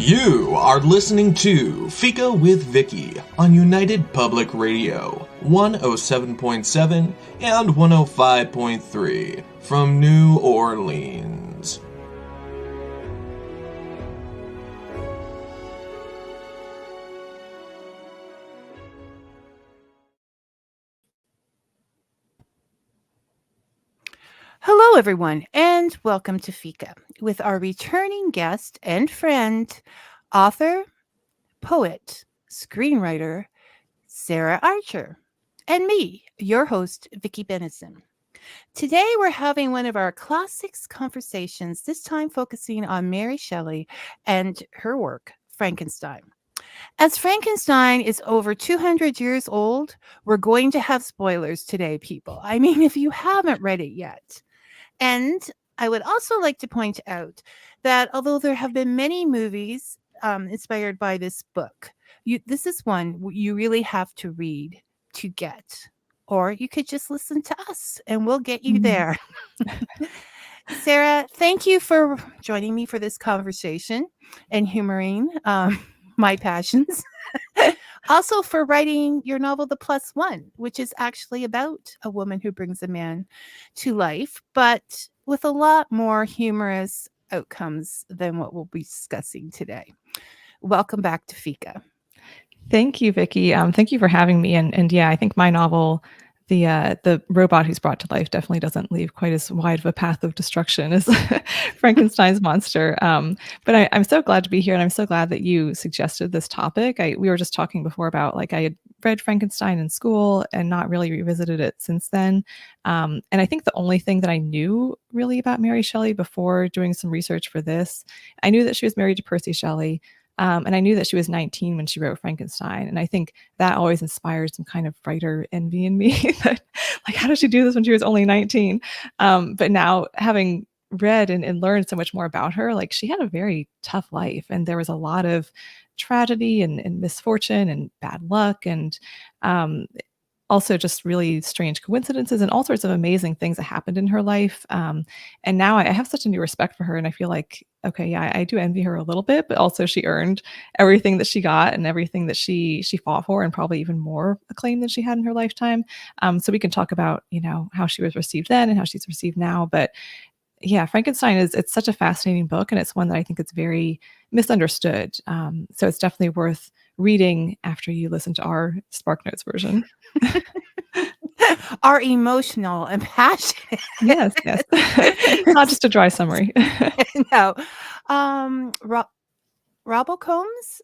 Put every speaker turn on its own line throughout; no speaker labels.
You are listening to Fika with Vicky on United Public Radio, 107.7 and 105.3 from New Orleans.
Hello, everyone, and welcome to Fika with our returning guest and friend, author, poet, screenwriter, Sarah Archer, and me, your host, Vicky Benison. Today, we're having one of our classics conversations, this time focusing on Mary Shelley and her work, Frankenstein. As Frankenstein is over 200 years old, we're going to have spoilers today, people. I mean, if you haven't read it yet. And I would also like to point out that although there have been many movies inspired by this book, this is one you really have to read to get. Or you could just listen to us and we'll get you there. Sarah, thank you for joining me for this conversation and humoring my passions. Also for writing your novel, The Plus One, which is actually about a woman who brings a man to life, but with a lot more humorous outcomes than what we'll be discussing today. Welcome back to Fika.
Thank you, Vicky. Thank you for having me. And yeah, I think my novel, the robot who's brought to life, definitely doesn't leave quite as wide of a path of destruction as Frankenstein's monster. But I'm so glad to be here, and I'm so glad that you suggested this topic. We were just talking before about I had read Frankenstein in school and not really revisited it since then. And I think the only thing that I knew really about Mary Shelley before doing some research for this, I knew that she was married to Percy Shelley. And I knew that she was 19 when she wrote Frankenstein. And I think that always inspired some kind of writer envy in me. That, how did she do this when she was only 19? But now, having read and learned so much more about her, she had a very tough life. And there was a lot of tragedy and misfortune and bad luck and also just really strange coincidences and all sorts of amazing things that happened in her life. And now I have such a new respect for her. And I feel like, okay, yeah, I do envy her a little bit, but also she earned everything that she got and everything that she fought for, and probably even more acclaim than she had in her lifetime. So we can talk about, how she was received then and how she's received now. But yeah, Frankenstein it's such a fascinating book, and it's one that I think it's very misunderstood. So it's definitely worth reading after you listen to our SparkNotes version.
Our emotional and passionate.
Yes. Not just a dry summary.
No. Robbo Combs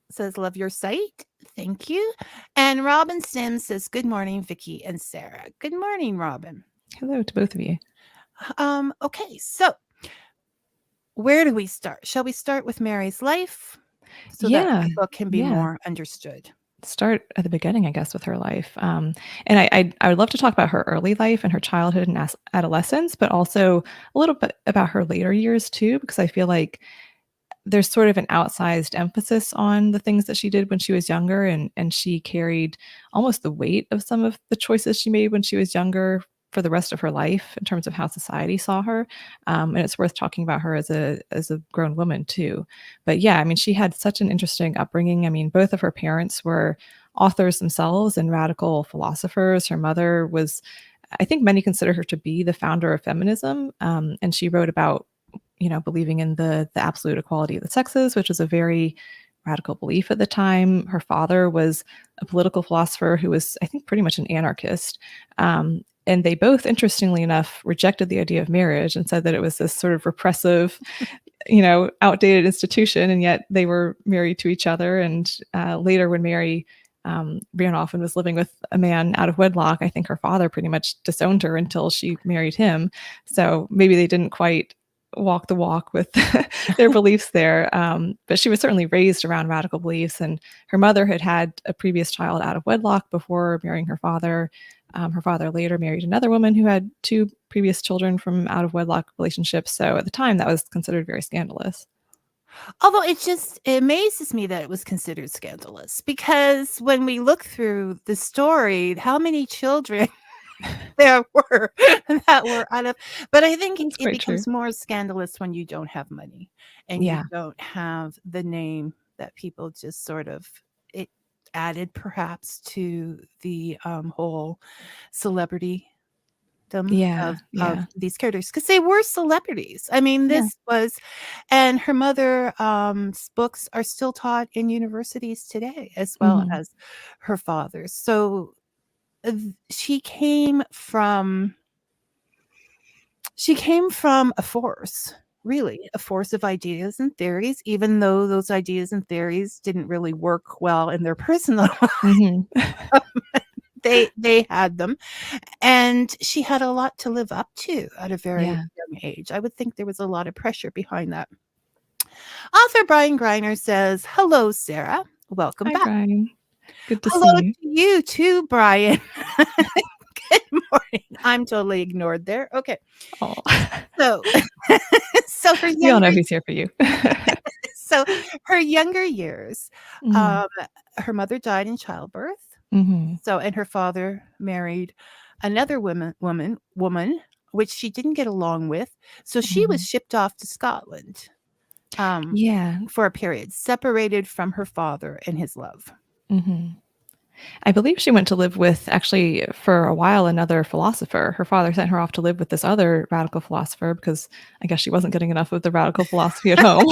says, love your site. Thank you. And Robin Sims says, good morning, Vicky and Sarah. Good morning, Robin.
Hello to both of you.
Okay, so where do we start? Shall we start with Mary's life so that the book can be more understood?
Start at the beginning, I guess, with her life. And I would love to talk about her early life and her childhood and adolescence, but also a little bit about her later years too, because I feel like there's sort of an outsized emphasis on the things that she did when she was younger, and she carried almost the weight of some of the choices she made when she was younger for the rest of her life in terms of how society saw her. And it's worth talking about her as a grown woman too. But yeah, I mean, she had such an interesting upbringing. I mean, both of her parents were authors themselves and radical philosophers. Her mother was, I think many consider her to be the founder of feminism. And she wrote about, believing in the absolute equality of the sexes, which was a very radical belief at the time. Her father was a political philosopher who was, I think, pretty much an anarchist. And they both, interestingly enough, rejected the idea of marriage and said that it was this sort of repressive, outdated institution. And yet they were married to each other. And later, when Mary ran off and was living with a man out of wedlock, I think her father pretty much disowned her until she married him. So maybe they didn't quite walk the walk with their beliefs there. But she was certainly raised around radical beliefs. And her mother had a previous child out of wedlock before marrying her father. Her father later married another woman who had 2 previous children from out of wedlock relationships. So at the time, that was considered very scandalous.
Although it amazes me that it was considered scandalous, because when we look through the story, how many children there were that were out of, but I think
That's
it
quite true.
becomes more scandalous when you don't have money and you
Yeah.
don't have the name that people just sort of it added perhaps to the whole celebrity
Yeah.
of
Yeah.
these characters because they were celebrities. I mean,
Yeah.
this was, and her mother books are still taught in universities today as well
Mhm.
as her father's. So she came from a force, really, a force of ideas and theories, even though those ideas and theories didn't really work well in their personal
Mhm.
life. They had them, and she had a lot to live up to at a very
Yeah.
young age. I would think there was a lot of pressure behind that. Author Brian Greiner says, "Hello, Sarah. Welcome
Hi,
back."
Brian. Good to
Hello
see you.
to you too, Brian. Good morning. I'm totally ignored there. Okay.
Oh.
So so her
We all know
younger
who's here for you.
so her younger years,
Mhm.
um, her mother died in childbirth.
Mhm.
So and her father married another woman, which she didn't get along with. So she was
Mhm.
shipped off to Scotland,
Yeah.
for a period, separated from her father and his love.
Mhm. I believe she went to live with actually for a while another philosopher. Her father sent her off to live with this other radical philosopher because I guess she wasn't getting enough of the radical philosophy at home.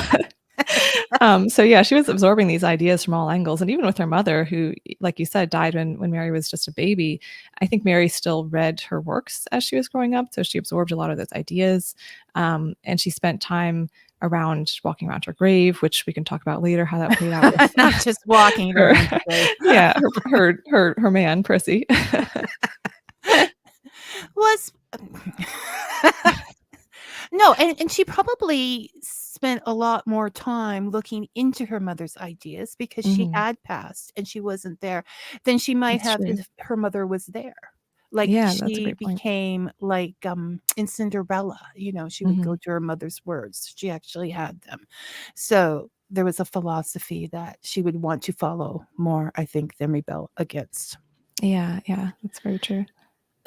So yeah, she was absorbing these ideas from all angles, and even with her mother, who, like you said, died when Mary was just a baby. I think Mary still read her works as she was growing up, so she absorbed a lot of those ideas, and she spent time walking around her grave, which we can talk about later how that played out with
Not just walking
her,
around the grave.
yeah, her man Percy.
Was no, and she probably spent a lot more time looking into her mother's ideas because she
Mhm.
had passed and she wasn't there than she might
That's
have
true.
if her mother was there. Like,
Yeah, that's a
she
great point.
became like, in Cinderella, she would go
Mhm.
to her mother's words. She actually had them. So, there was a philosophy that she would want to follow more, I think, than rebel against.
Yeah, yeah, that's very true.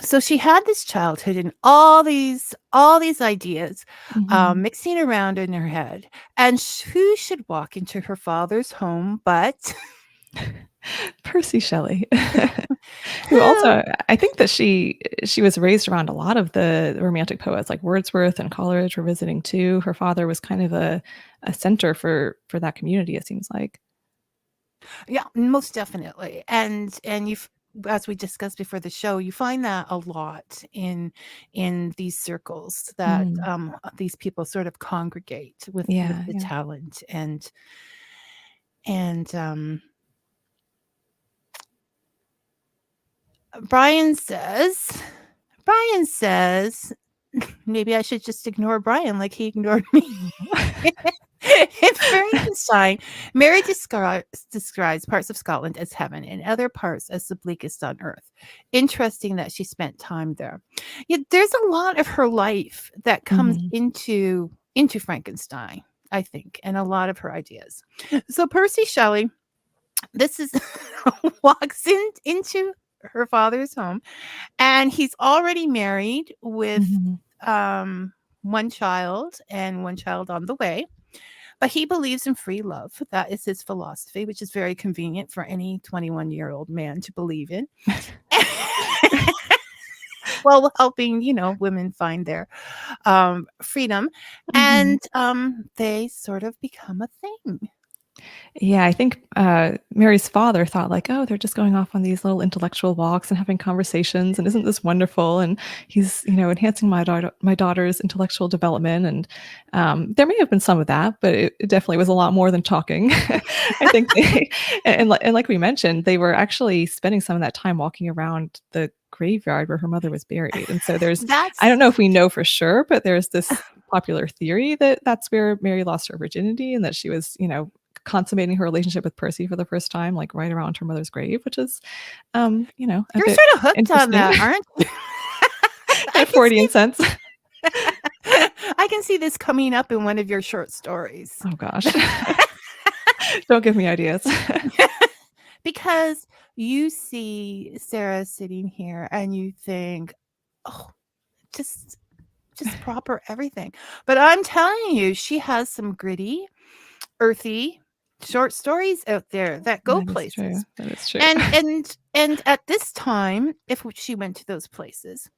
So she had this childhood and all these ideas
Mhm.
mixing around in her head, and who should walk into her father's home but
Percy Shelley, who
who?
also I think that she was raised around a lot of the romantic poets like Wordsworth and Coleridge were visiting too. Her father was kind of a center for that community, it seems like.
Yeah, most definitely. And you've, as we discussed before the show, you find that a lot in these circles that
Mhm.
these people sort of congregate with
Yeah,
the
yeah.
talent and Brian says Brian says maybe I should just ignore Brian like he ignored me. In Frankenstein, Mary describes parts of Scotland as heaven and other parts as the bleakest on earth. Interesting that she spent time there. Yet there's a lot of her life that comes
Mhm.
into Frankenstein, I think, and a lot of her ideas. So Percy Shelley, this is walks into her father's home, and he's already married with
Mhm.
um, one child and one child on the way. But he believes in free love. That is his philosophy, which is very convenient for any 21-year-old man to believe in. While helping, women find their freedom.
Mhm.
And they sort of become a thing.
Yeah, I think, Mary's father thought like, "Oh, they're just going off on these little intellectual walks and having conversations, and isn't this wonderful? And he's, enhancing my daughter's intellectual development." And, there may have been some of that, but it definitely was a lot more than talking. I think they and like we mentioned, they were actually spending some of that time walking around the graveyard where her mother was buried, and so I
That's
don't know if we know for sure, but there's this popular theory that that's where Mary lost her virginity and that she was, consummating her relationship with Percy for the first time, like, right around her mother's grave, which is, a
you're
bit
sort of hooked on
interesting
that, aren't you?
in
I
a
can see
Freudian sense.
I can see this coming up in one of your short stories.
Oh gosh. Don't give me ideas.
Because you see Sarah sitting here and you think, oh, just proper everything. But I'm telling you, she has some gritty, earthy short stories out there that go
That is true.
places.
That is true.
And at this time, if she went to those places,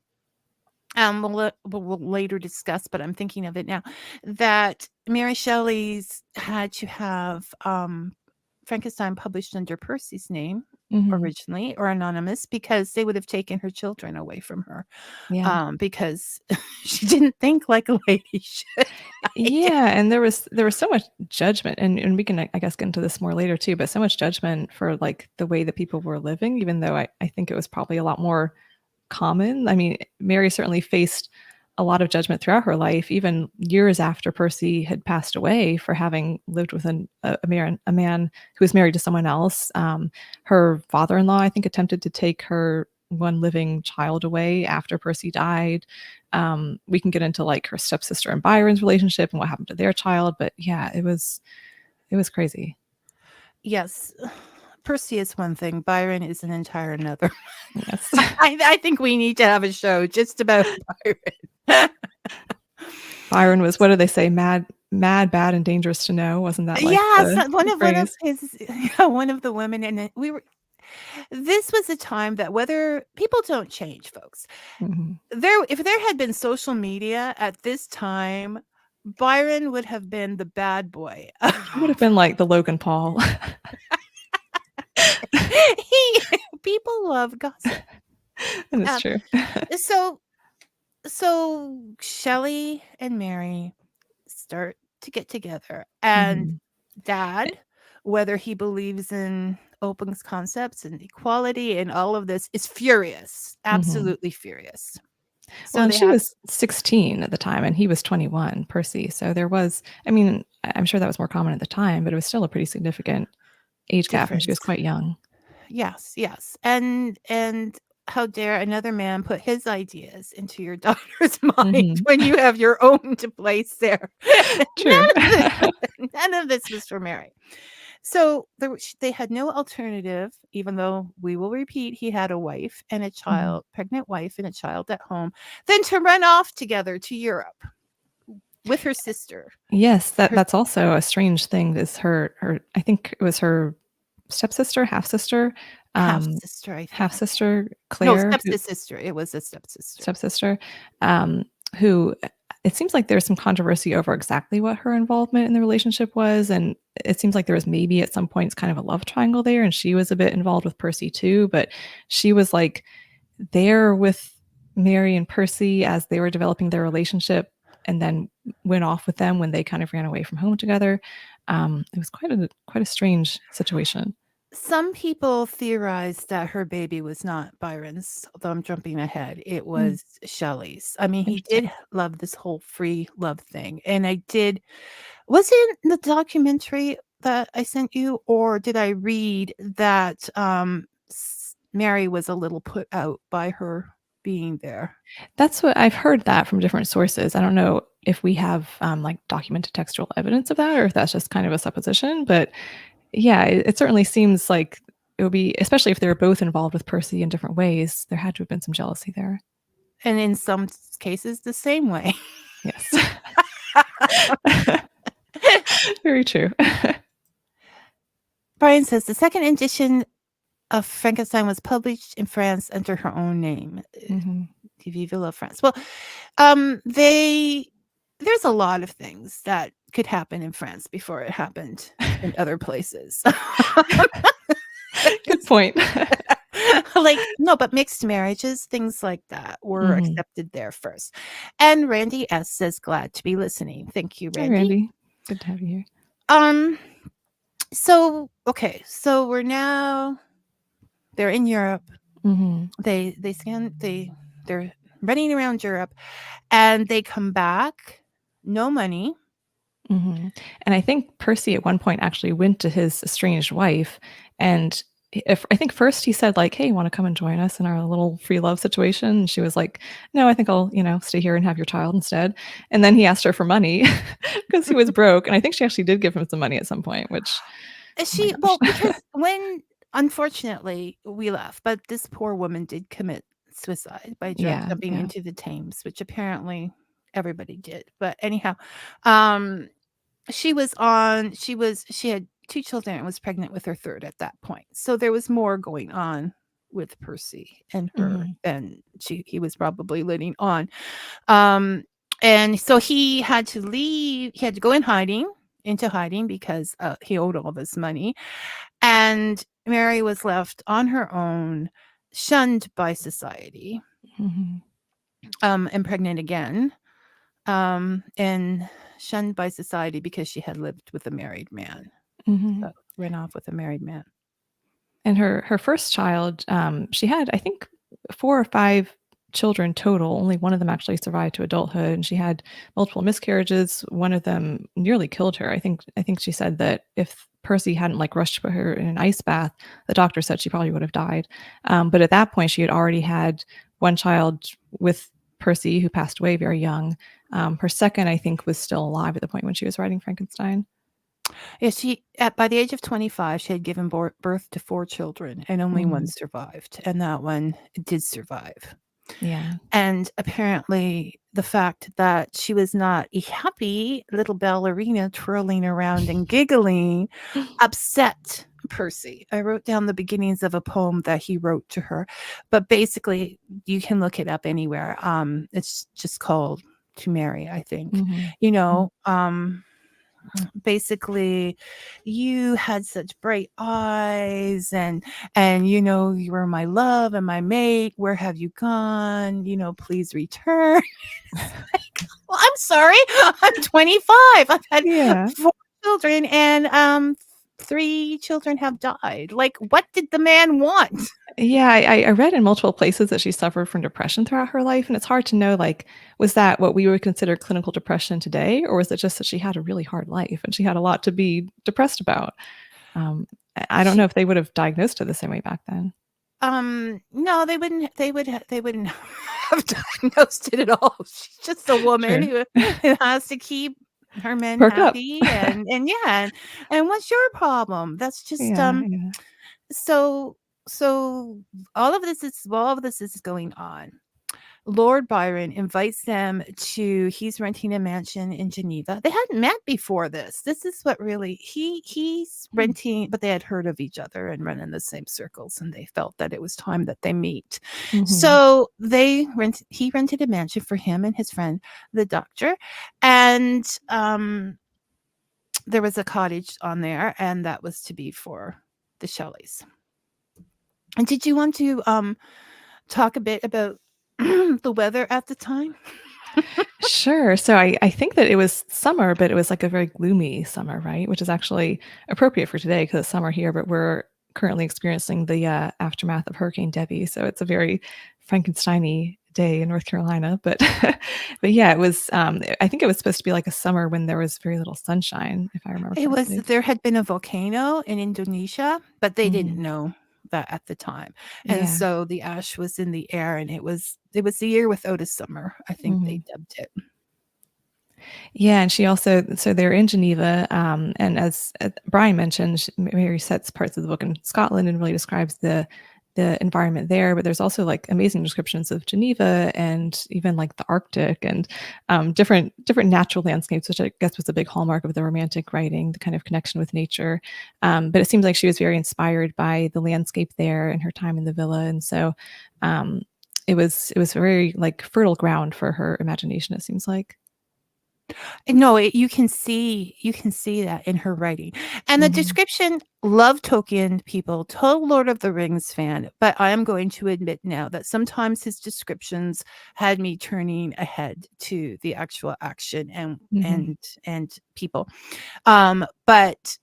we'll later discuss, but I'm thinking of it now, that Mary Shelley's had to have Frankenstein published under Percy's name originally, or anonymous, because they would have taken her children away from her.
Yeah.
Because she didn't think like a lady should.
Yeah, and there was so much judgment, and we can, I guess, get into this more later too, but so much judgment for like the way that people were living, even though I think it was probably a lot more common. I mean, Mary certainly faced a lot of judgment throughout her life, even years after Percy had passed away, for having lived with a man who was married to someone else. Her father-in-law, I think, attempted to take her one living child away after Percy died. We can get into like her stepsister and Byron's relationship and what happened to their child, but yeah, it was crazy.
Yes. Percy is one thing. Byron is an entire another.
Yes.
I think we need to have a show just about Byron.
Byron was, what do they say? Mad, bad, and dangerous to know. Wasn't that like
yes, one of the women, and this was a time that, whether people don't change, folks. If there had been social media at this time, Byron would have been the bad boy.
He would have been like the Logan Paul.
People love gossip.
That's true.
So Shelley and Mary start to get together, and Dad, whether he believes in open concepts and equality and all of this, is furious, absolutely furious.
So she was 16 at the time, and he was 21, Percy. So there was, I mean, I'm sure that was more common at the time, but it was still a pretty significant age gap, and she was quite young.
Yes. And how dare another man put his ideas into your daughter's mind when you have your own to place there?
True.
None of this was for Mary. So they had no alternative, even though, we will repeat, he had a wife and a child, pregnant wife and a child at home, than to run off together to Europe with her sister.
Yes, that's also a strange thing. Is her I think it was her stepsister, half-sister, half-sister Claire.
No, stepsister. It was a
stepsister, who, it seems like there's some controversy over exactly what her involvement in the relationship was, and it seems like there was maybe at some points kind of a love triangle there, and she was a bit involved with Percy too, but she was like there with Mary and Percy as they were developing their relationship, and then went off with them when they kind of ran away from home together. It was quite a strange situation.
Some people theorized that her baby was not Byron's, although I'm jumping ahead. It was Shelley's. I mean, he did love this whole free love thing. And was it in the documentary that I sent you, or did I read that Mary was a little put out by her being there?
That's what I've heard, that from different sources. I don't know if we have like documented textual evidence of that, or if that's just kind of a supposition, but yeah, it certainly seems like it would be, especially if they were both involved with Percy in different ways, there had to have been some jealousy there.
And in some cases, the same way.
Yes. Very true.
Brian says the second edition of Frankenstein was published in France under her own name. Vive la France. Well, there's a lot of things that could happen in France before it happened in other places.
Good point.
No, but mixed marriages, things like that were accepted there first. And Randy S says, glad to be listening. Thank you, Randy.
Hi, Randy. Good to have you here.
So we're now, they're in Europe. They're running around Europe, and they come back, no money.
And I think Percy at one point actually went to his estranged wife, and I think first he said like, hey, you want to come and join us in our little free love situation? And she was like, no, I think I'll, stay here and have your child instead. And then he asked her for money because he was broke. And I think she actually did give him some money at some point, which...
because when unfortunately, we left, but this poor woman did commit suicide by
Yeah,
jumping
yeah.
into the Thames, which apparently everybody did. But anyhow, um, she had 2 children and was pregnant with her 3rd at that point. So there was more going on with Percy and her
Mhm.
than he was probably letting on. Um, and so he had to leave. He had to go into hiding because he owed all this money. And Mary was left on her own, shunned by society,
Mhm.
and pregnant again, and shunned by society because she had lived with a married man.
Mhm.
So ran off with a married man.
And her first child, she had, I think, 4 or 5 children total. Only one of them actually survived to adulthood, and she had multiple miscarriages. One of them nearly killed her. I think she said that if Percy hadn't, like, rushed to put her in an ice bath, the doctor said she probably would have died. But at that point, she had already had 1 child with Percy, who passed away very young. Her second, I think, was still alive at the point when she was writing Frankenstein.
Yeah, by the age of 25, she had given birth to 4 children, and only one
Mhm.
survived, and that one did survive.
Yeah.
And apparently, the fact that she was not a happy little ballerina twirling around and giggling upset Percy. I wrote down the beginnings of a poem that he wrote to her, but basically, you can look it up anywhere. It's just called "To Marry," I think.
Mhm.
You
Mhm.
know, basically, you had such bright eyes, and you were my love and my mate. Where have you gone? Please return. It's like, well, I'm sorry. I'm 25. I've had
Yeah.
4 children, and 3 children have died. Like, what did the man want?
Yeah, I read in multiple places that she suffered from depression throughout her life, and it's hard to know, like, was that what we would consider clinical depression today, or was it just that she had a really hard life and she had a lot to be depressed about? I don't know
She
if they would have diagnosed it the same way back then.
No, they wouldn't have diagnosed it at all. She's just a woman
True.
who has to keep her men
Perk up.
happy, and yeah, and what's your problem? That's just
Yeah, yeah.
so so all of this is going on. Lord Byron invites them to he's renting a mansion in Geneva. They hadn't met before this. This is what really he's
Hmm.
renting, but they had heard of each other and run in the same circles, and they felt that it was time that they meet.
Mhm.
So he rented a mansion for him and his friend, the doctor, and there was a cottage on there, and that was to be for the Shelleys. And did you want to talk a bit about the weather at the time?
Sure. So I think that it was summer, but it was like a very gloomy summer, right? Which is actually appropriate for today because it's summer here, but we're currently experiencing the aftermath of Hurricane Debbie. So it's a very Frankenstein-y day in North Carolina. But but yeah, it was I think it was supposed to be like a summer when there was very little sunshine, if I remember correctly.
There had been a volcano in Indonesia, but they didn't
Mhm.
know that at the time. And
Yeah.
so the ash was in the air, and it was the year without a summer, I think they
Mhm.
dubbed it.
Yeah, and she also so they're in Geneva, and as Brian mentioned, Mary sets parts of the book in Scotland and really describes the environment there. But there's also like amazing descriptions of Geneva and even like the Arctic and different natural landscapes, which I guess was a big hallmark of the Romantic writing, the kind of connection with nature. But it seems like she was very inspired by the landscape there and her time in the villa, and so um, it was very like fertile ground for her imagination. It seems like.
And no, you can see that in her writing. And the
Mhm.
description, love Tolkien people, total Lord of the Rings fan, but I am going to admit now that sometimes his descriptions had me turning ahead to the actual action and
Mhm.
and and people. But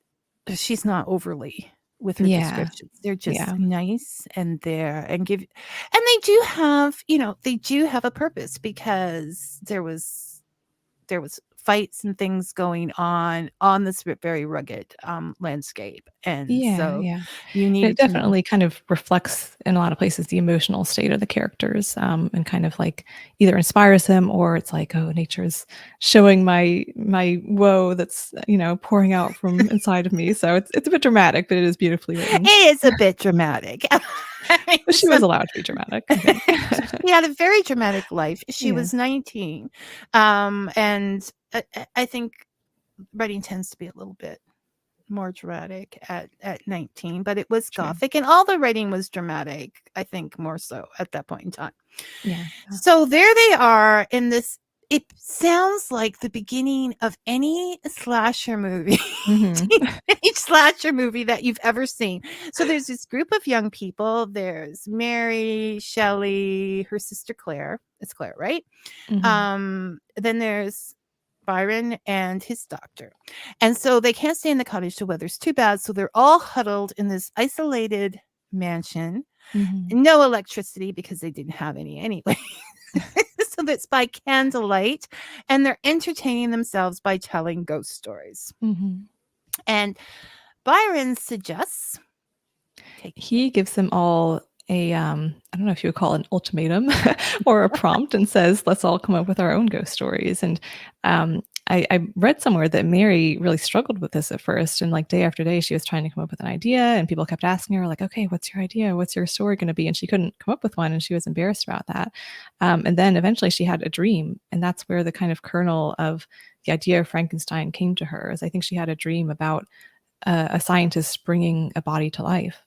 she's not overly with her
Yeah,
descriptions. They're just
yeah.
nice, and they do have a purpose because there was fights and things going on this very rugged landscape. And
Yeah,
so
yeah.
you
And it
needed to know.
definitely kind of reflects in a lot of places the emotional state of the characters, and kind of like either inspires them or it's like, oh, nature's showing my woe that's pouring out from inside of me. So it's a bit dramatic, but it is beautifully written.
It is a bit dramatic. I mean,
But she was allowed to be dramatic, I think.
she had a very dramatic life. She
Yeah.
was 19. And I think writing tends to be a little bit more dramatic at 19, but it was
True.
Gothic, and all the writing was dramatic, I think, more so at that point in time.
Yeah.
So there they are in this. It sounds like the beginning of any slasher movie, any slasher movie that you've ever seen. So there's this group of young people. There's Mary Shelley, her sister Claire. It's Claire, right? Then there's Byron and his doctor. And so they can't stay in the cottage. The weather's too bad. So they're all huddled in this isolated mansion. No electricity because they didn't have any anyway. So that's by candlelight, and they're entertaining themselves by telling ghost stories. And Byron suggests
he gives them all a I don't know if you would call it an ultimatum or a prompt, and says, let's all come up with our own ghost stories. And I read somewhere that Mary really struggled with this at first, and like day after day she was trying to come up with an idea, and people kept asking her like, okay, what's your idea, what's your story going to be? And she couldn't come up with one, and she was embarrassed about that. And then eventually she had a dream, and that's where the kind of kernel of the idea of Frankenstein came to her. Is I think she had a dream about a scientist bringing a body to life.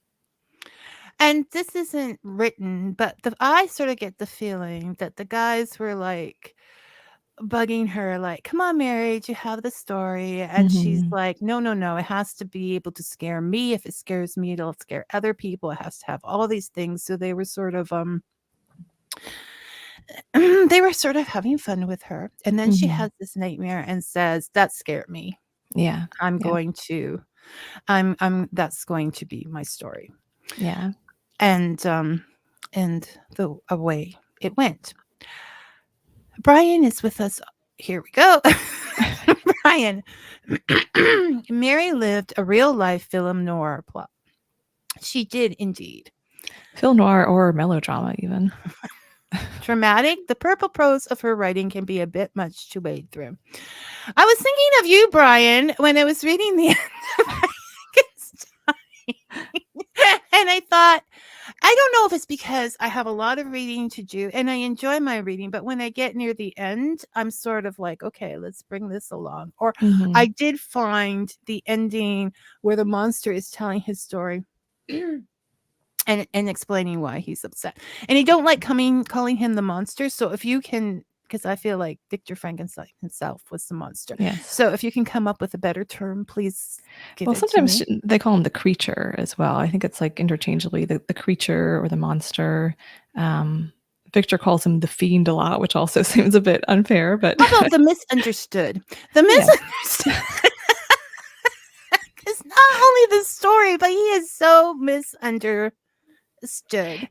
And this isn't written, but I sort of get the feeling that the guys were like bugging her, like, come on, Mary, do you have the story? And she's like, no, it has to be able to scare me. If it scares me, it'll scare other people. It has to have all these things. So they were sort of having fun with her. And then she has this nightmare and says, that scared me.
Yeah.
That's going to be my story.
Yeah.
And away it went. Brian is with us. Here we go. Brian. Mary lived a real-life film noir plot. She did indeed.
Film noir or melodrama even.
Dramatic, the purple prose of her writing can be a bit much to wade through. I was thinking of you, Brian, when I was reading the end of Frankenstein. And I thought, I don't know if it's because I have a lot of reading to do and I enjoy my reading, but when I get near the end, I'm sort of like, okay, let's bring this along. Or I did find the ending where the monster is telling his story and explaining why he's upset. And I don't like calling him the monster. So if you can, because I feel like Victor Frankenstein himself was the monster.
Yes.
So if you can come up with a better term, please give it
sometimes
to me.
they call him the creature as well. I think it's like interchangeably the creature or the monster. Victor calls him the fiend a lot, which also seems a bit unfair. But
how about the misunderstood? The misunderstood. It's not only the story, but he is so misunderstood.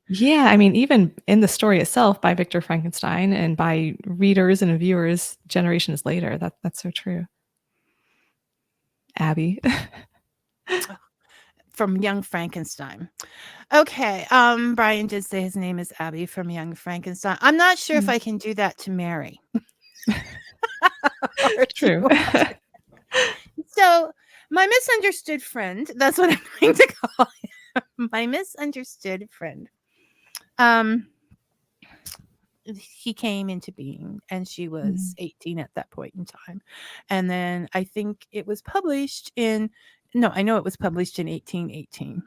Yeah, I mean, even in the story itself by Victor Frankenstein and by readers and viewers generations later, that's so true. Abby.
From Young Frankenstein. Okay, Brian did say his name is Abby from Young Frankenstein. I'm not sure if I can do that to Mary.
True.
So, my misunderstood friend, that's what I'm going to call him. My misunderstood friend. He came into being and she was 18 at that point in time. And then I think it was published I know it was published in 1818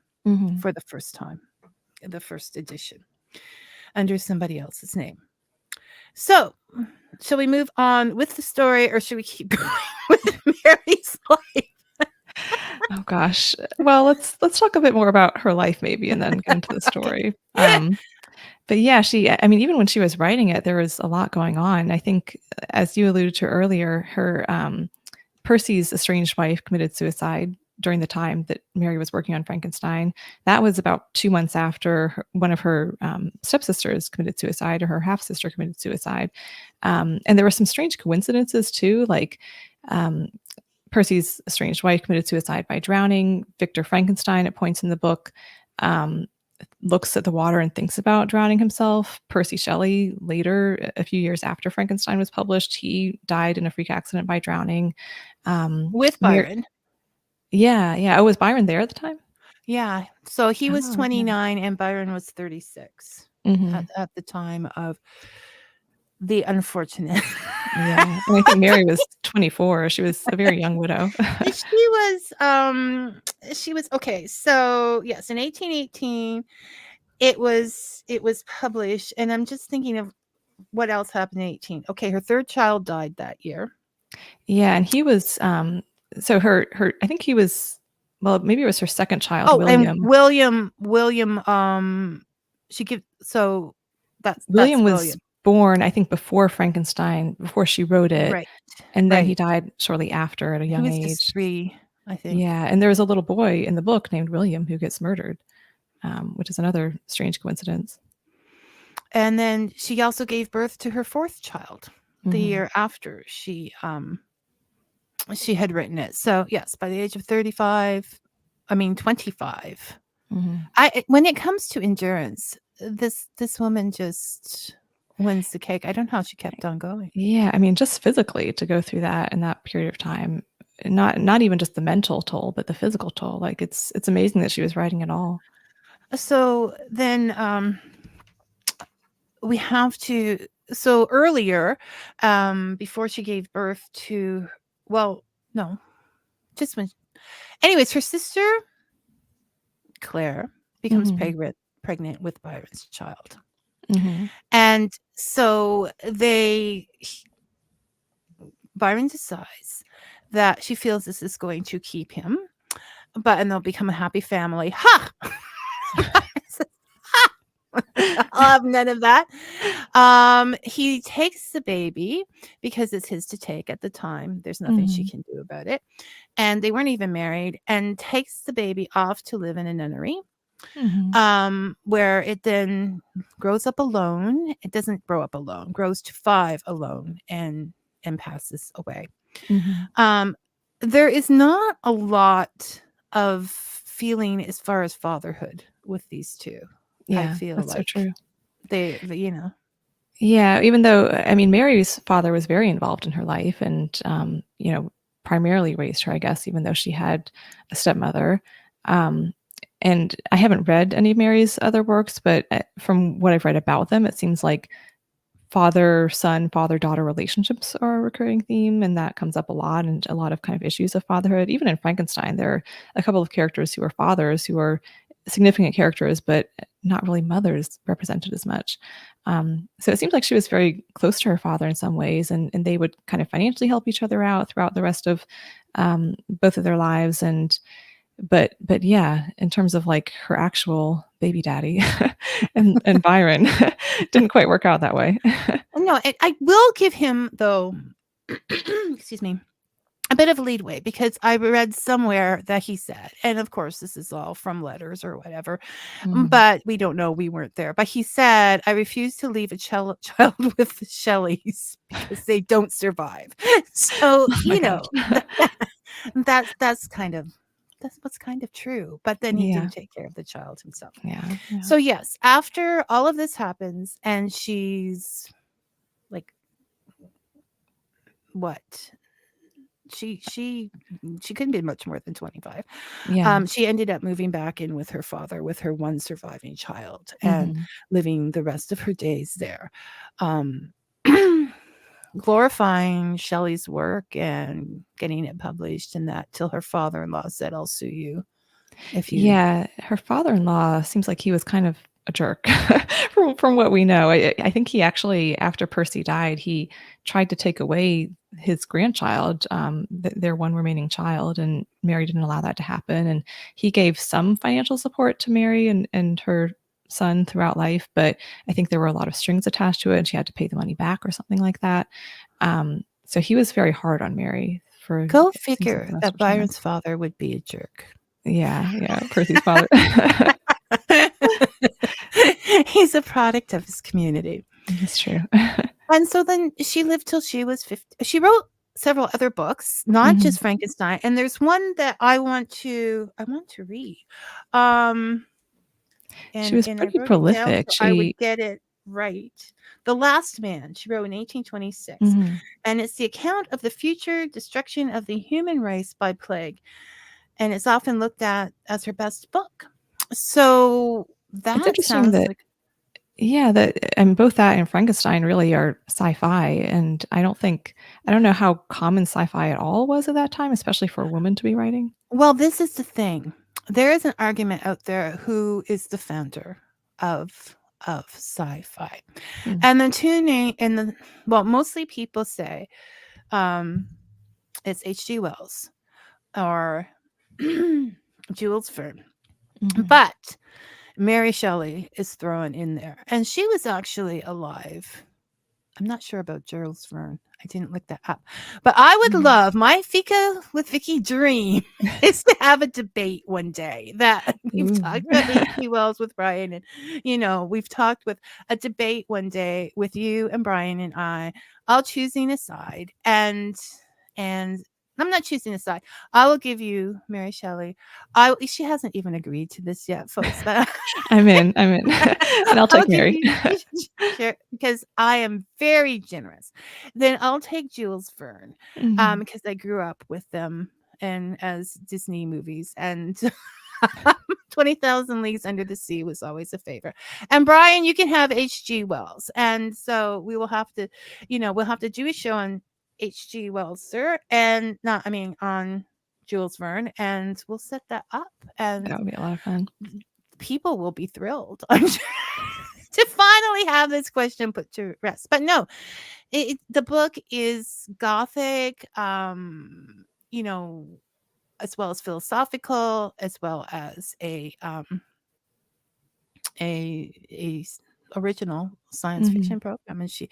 for the first time, the first edition, under somebody else's name. So, shall we move on with the story or should we keep going with Mary's life?
Oh gosh. Well, let's talk a bit more about her life maybe and then get into the story. But yeah, even when she was writing it, there was a lot going on. I think, as you alluded to earlier, her Percy's estranged wife committed suicide during the time that Mary was working on Frankenstein. That was about 2 months after one of her stepsisters committed suicide, or her half sister committed suicide. And there were some strange coincidences too, like Percy's estranged wife committed suicide by drowning. Victor Frankenstein, at points in the book, looks at the water and thinks about drowning himself. Percy Shelley, later, a few years after Frankenstein was published, he died in a freak accident by drowning.
With Byron.
Yeah. Oh, was Byron there at the time?
Yeah. So he was
Oh,
29 and Byron was 36 at the time of the unfortunate.
Yeah. And I think Mary was 24. She was a very young widow.
She was okay. So yes, in 1818, it was published, and I'm just thinking of what else happened in 18. Okay, her third child died that year.
Yeah, and he was so her I think he was, well, maybe it was her second child, William.
And William she give so that's
William was
William.
Born, I think, before Frankenstein, before she wrote it.
Right.
And then he died shortly after at a young age.
He was just 3, I think.
Yeah, and there was a little boy in the book named William who gets murdered, which is another strange coincidence.
And then she also gave birth to her 4th child the year after she had written it. So yes, by the age of 25, 25. When it comes to endurance, this woman just wins the cake. I don't know how she kept on going.
Yeah, just physically to go through that in that period of time, not even just the mental toll, but the physical toll. Like it's amazing that she was writing it all.
So then we have to. So earlier, before she gave birth to, just when. Anyways, her sister Claire becomes pregnant with Byron's child. And so Byron decides that she feels this is going to keep him, and they'll become a happy family. Ha! I'll have none of that. He takes the baby because it's his to take at the time. There's nothing she can do about it. And they weren't even married, and takes the baby off to live in a nunnery. Where it then grows up alone. It doesn't grow up alone, grows to 5 alone and passes away. There is not a lot of feeling as far as fatherhood with these two.
Yeah,
I feel
that's
like
so true.
They
Yeah, even though, Mary's father was very involved in her life and, primarily raised her, I guess, even though she had a stepmother. And I haven't read any of Mary's other works, but from what I've read about them, it seems like father-son, father-daughter relationships are a recurring theme, and that comes up a lot, and a lot of kind of issues of fatherhood. Even in Frankenstein, there are a couple of characters who are fathers, who are significant characters, but not really mothers represented as much. So it seems like she was very close to her father in some ways, and they would kind of financially help each other out throughout the rest of both of their lives. But yeah, in terms of like her actual baby daddy and Byron, didn't quite work out that way.
No, I will give him, though, excuse me, a bit of leadway, because I read somewhere that he said, and of course this is all from letters or whatever, but we don't know, we weren't there, but he said, I refuse to leave a child with the Shelleys because they don't survive. So that's what's kind of true. But then he didn't take care of the child himself.
Yeah.
So yes, after all of this happens, and she's like, what? She couldn't be much more than 25. She ended up moving back in with her father, with her one surviving child, and living the rest of her days there, glorifying Shelley's work and getting it published, and that, till her father-in-law said, I'll sue you if you.
Yeah, her father-in-law seems like he was kind of a jerk from what we know. I think he actually, after Percy died, he tried to take away his grandchild, their one remaining child, and Mary didn't allow that to happen. And he gave some financial support to Mary and her son throughout life, but I think there were a lot of strings attached to it, and she had to pay the money back or something like that. So he was very hard on Mary for
Go
it seems like
figure
the rest
that
of her time.
Byron's father would be a jerk.
Yeah, Percy's father.
He's a product of his community.
That's true.
And so then she lived till she was 50. She wrote several other books, not just Frankenstein. And there's one that I want to read.
She was
And I
pretty
wrote it down
prolific.
so I would
She
get it right. The Last Man, she wrote in 1826.
Mhm.
And it's the account of the future destruction of the human race by plague. And it's often looked at as her best book. So
It's
that
interesting
sounds
that
like
and both that and Frankenstein really are sci-fi, and I don't know how common sci-fi at all was at that time, especially for a woman to be writing.
well, this is the thing. There is an argument out there who is the founder of sci-fi.
Hmm.
And the two name and the well, mostly people say it's H.G. Wells or Jules Verne.
Mhm.
But Mary Shelley is thrown in there. And she was actually alive. I'm not sure about Jules Verne. I didn't look that up. But I would
Yeah.
love my Fika with Vicky dream is to have a debate one day that we've
Ooh.
talked about H.G. Wells with Brian. And, we've talked with a debate one day with you and Brian and I, all choosing a side. And I'm not choosing a side. I will give you Mary Shelley. She hasn't even agreed to this yet, folks. But
I'm in. And I'll
I'll
take
give
Mary.
you sure, because I am very generous. Then I'll take Jules Verne,
Mhm.
because I grew up with them and as Disney movies, and 20,000 Leagues Under the Sea was always a favorite. And Brian, you can have H.G. Wells, and so we will have to, we'll have to do a show on H.G. Wells, sir, and not, I mean, on Jules Verne, and we'll set that up, and
That would be a lot of fun.
people will be thrilled, I'm sure, to finally have this question put to rest. But no, the book is gothic, as well as philosophical, as well as a original science
Mhm.
fiction program, and she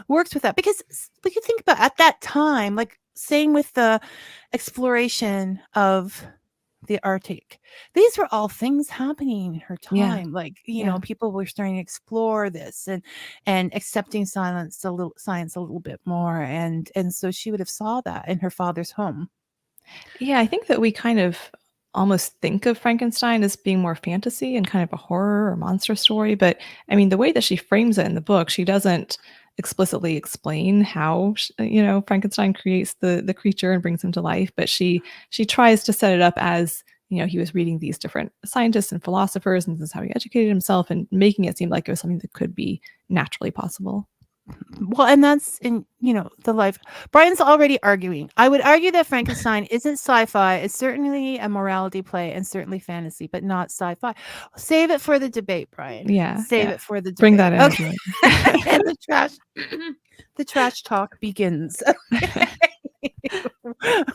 works with that because we could think about at that time, like same with the exploration of the Arctic. These were all things happening in her
Yeah.
time. Like,
Yeah.
people were starting to explore this and accepting science a little bit more. And so she would have saw that in her father's home.
Yeah, I think that we kind of almost think of Frankenstein as being more fantasy and kind of a horror or monster story, but I mean, the way that she frames it in the book, she doesn't explicitly explain how Frankenstein creates the creature and brings him to life, but she tries to set it up as he was reading these different scientists and philosophers, and this is how he educated himself, and making it seem like it was something that could be naturally possible.
Well, and that's in, the life. Brian's already arguing. I would argue that Frankenstein isn't sci-fi. It's certainly a morality play and certainly fantasy, but not sci-fi. Save it for the debate, Brian.
Yeah,
Save
yeah.
it for the
Bring
debate.
that energy in.
And the trash talk begins.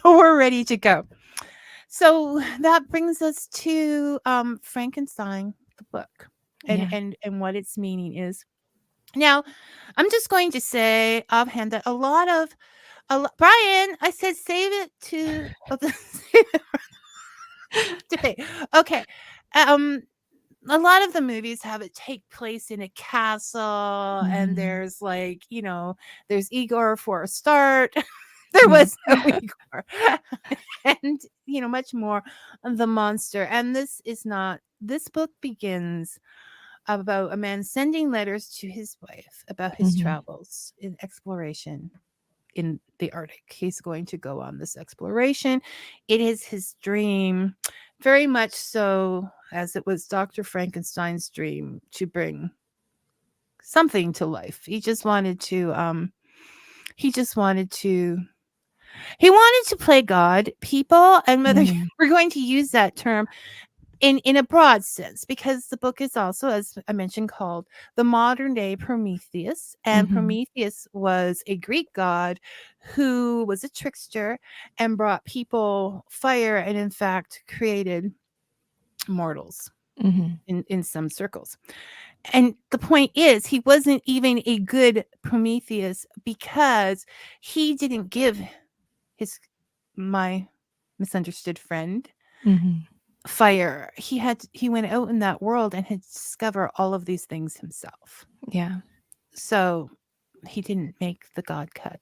We're ready to go. So that brings us to Frankenstein, the book,
Yeah.
and what its meaning is. Now, I'm just going to say offhand that Brian, I said save it to debate. Okay. A lot of the movies have it take place in a castle, and
Mhm.
there's there's Igor for a start. There
Yeah.
was no Igor. And much more the monster. And this book begins about a man sending letters to his wife about his
Mhm.
travels in exploration in the Arctic. He's going to go on this exploration. It is his dream, very much so as it was Dr. Frankenstein's dream to bring something to life. He wanted to play God, people, and whether
Mhm.
we're going to use that term in a broad sense, because the book is also, as I mentioned, called The Modern Day Prometheus. And
Mhm.
Prometheus was a Greek god who was a trickster and brought people fire and, in fact, created mortals
Mhm.
in some circles. And the point is, he wasn't even a good Prometheus because he didn't give his my misunderstood friend,
Hmm.
fire. He went out in that world and had discovered all of these things himself.
Yeah.
So he didn't make the God cut.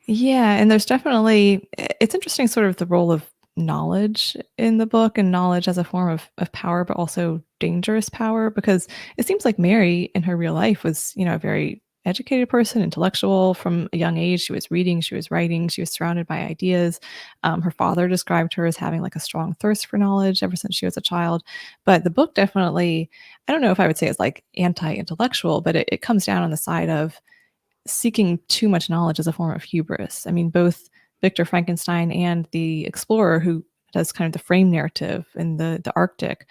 Yeah, and there's definitely it's interesting sort of the role of knowledge in the book and knowledge as a form of power, but also dangerous power, because it seems like Mary in her real life was, a very educated person, intellectual from a young age. She was reading, she was writing, she was surrounded by ideas. Her father described her as having like a strong thirst for knowledge ever since she was a child. But the book definitely, I don't know if I would say it's like anti-intellectual, but it comes down on the side of seeking too much knowledge as a form of hubris. I mean, both Victor Frankenstein and the explorer who does kind of the frame narrative in the Arctic,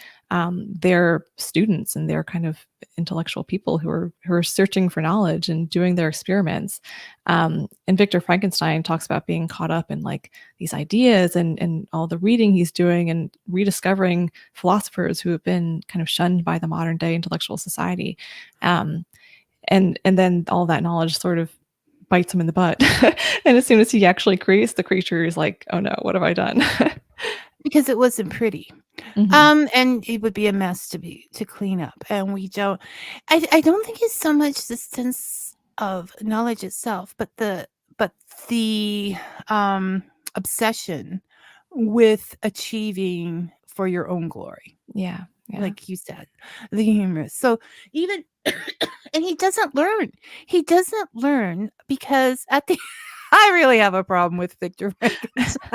they're students and they're kind of intellectual people who are searching for knowledge and doing their experiments. And Victor Frankenstein talks about being caught up in like these ideas and all the reading he's doing and rediscovering philosophers who have been kind of shunned by the modern day intellectual society. And then all that knowledge sort of bites him in the butt. And as soon as he actually creates the creature, he's like, "Oh no, what have I done?"
Because it wasn't pretty.
Mhm.
And it would be a mess to clean up. And we don't I don't think it's so much the sense of knowledge itself, but the obsession with achieving for your own glory,
Yeah, yeah.
like you said, the humorous. So even and he doesn't learn. He doesn't learn because at the I really have a problem with Victor Frankenstein.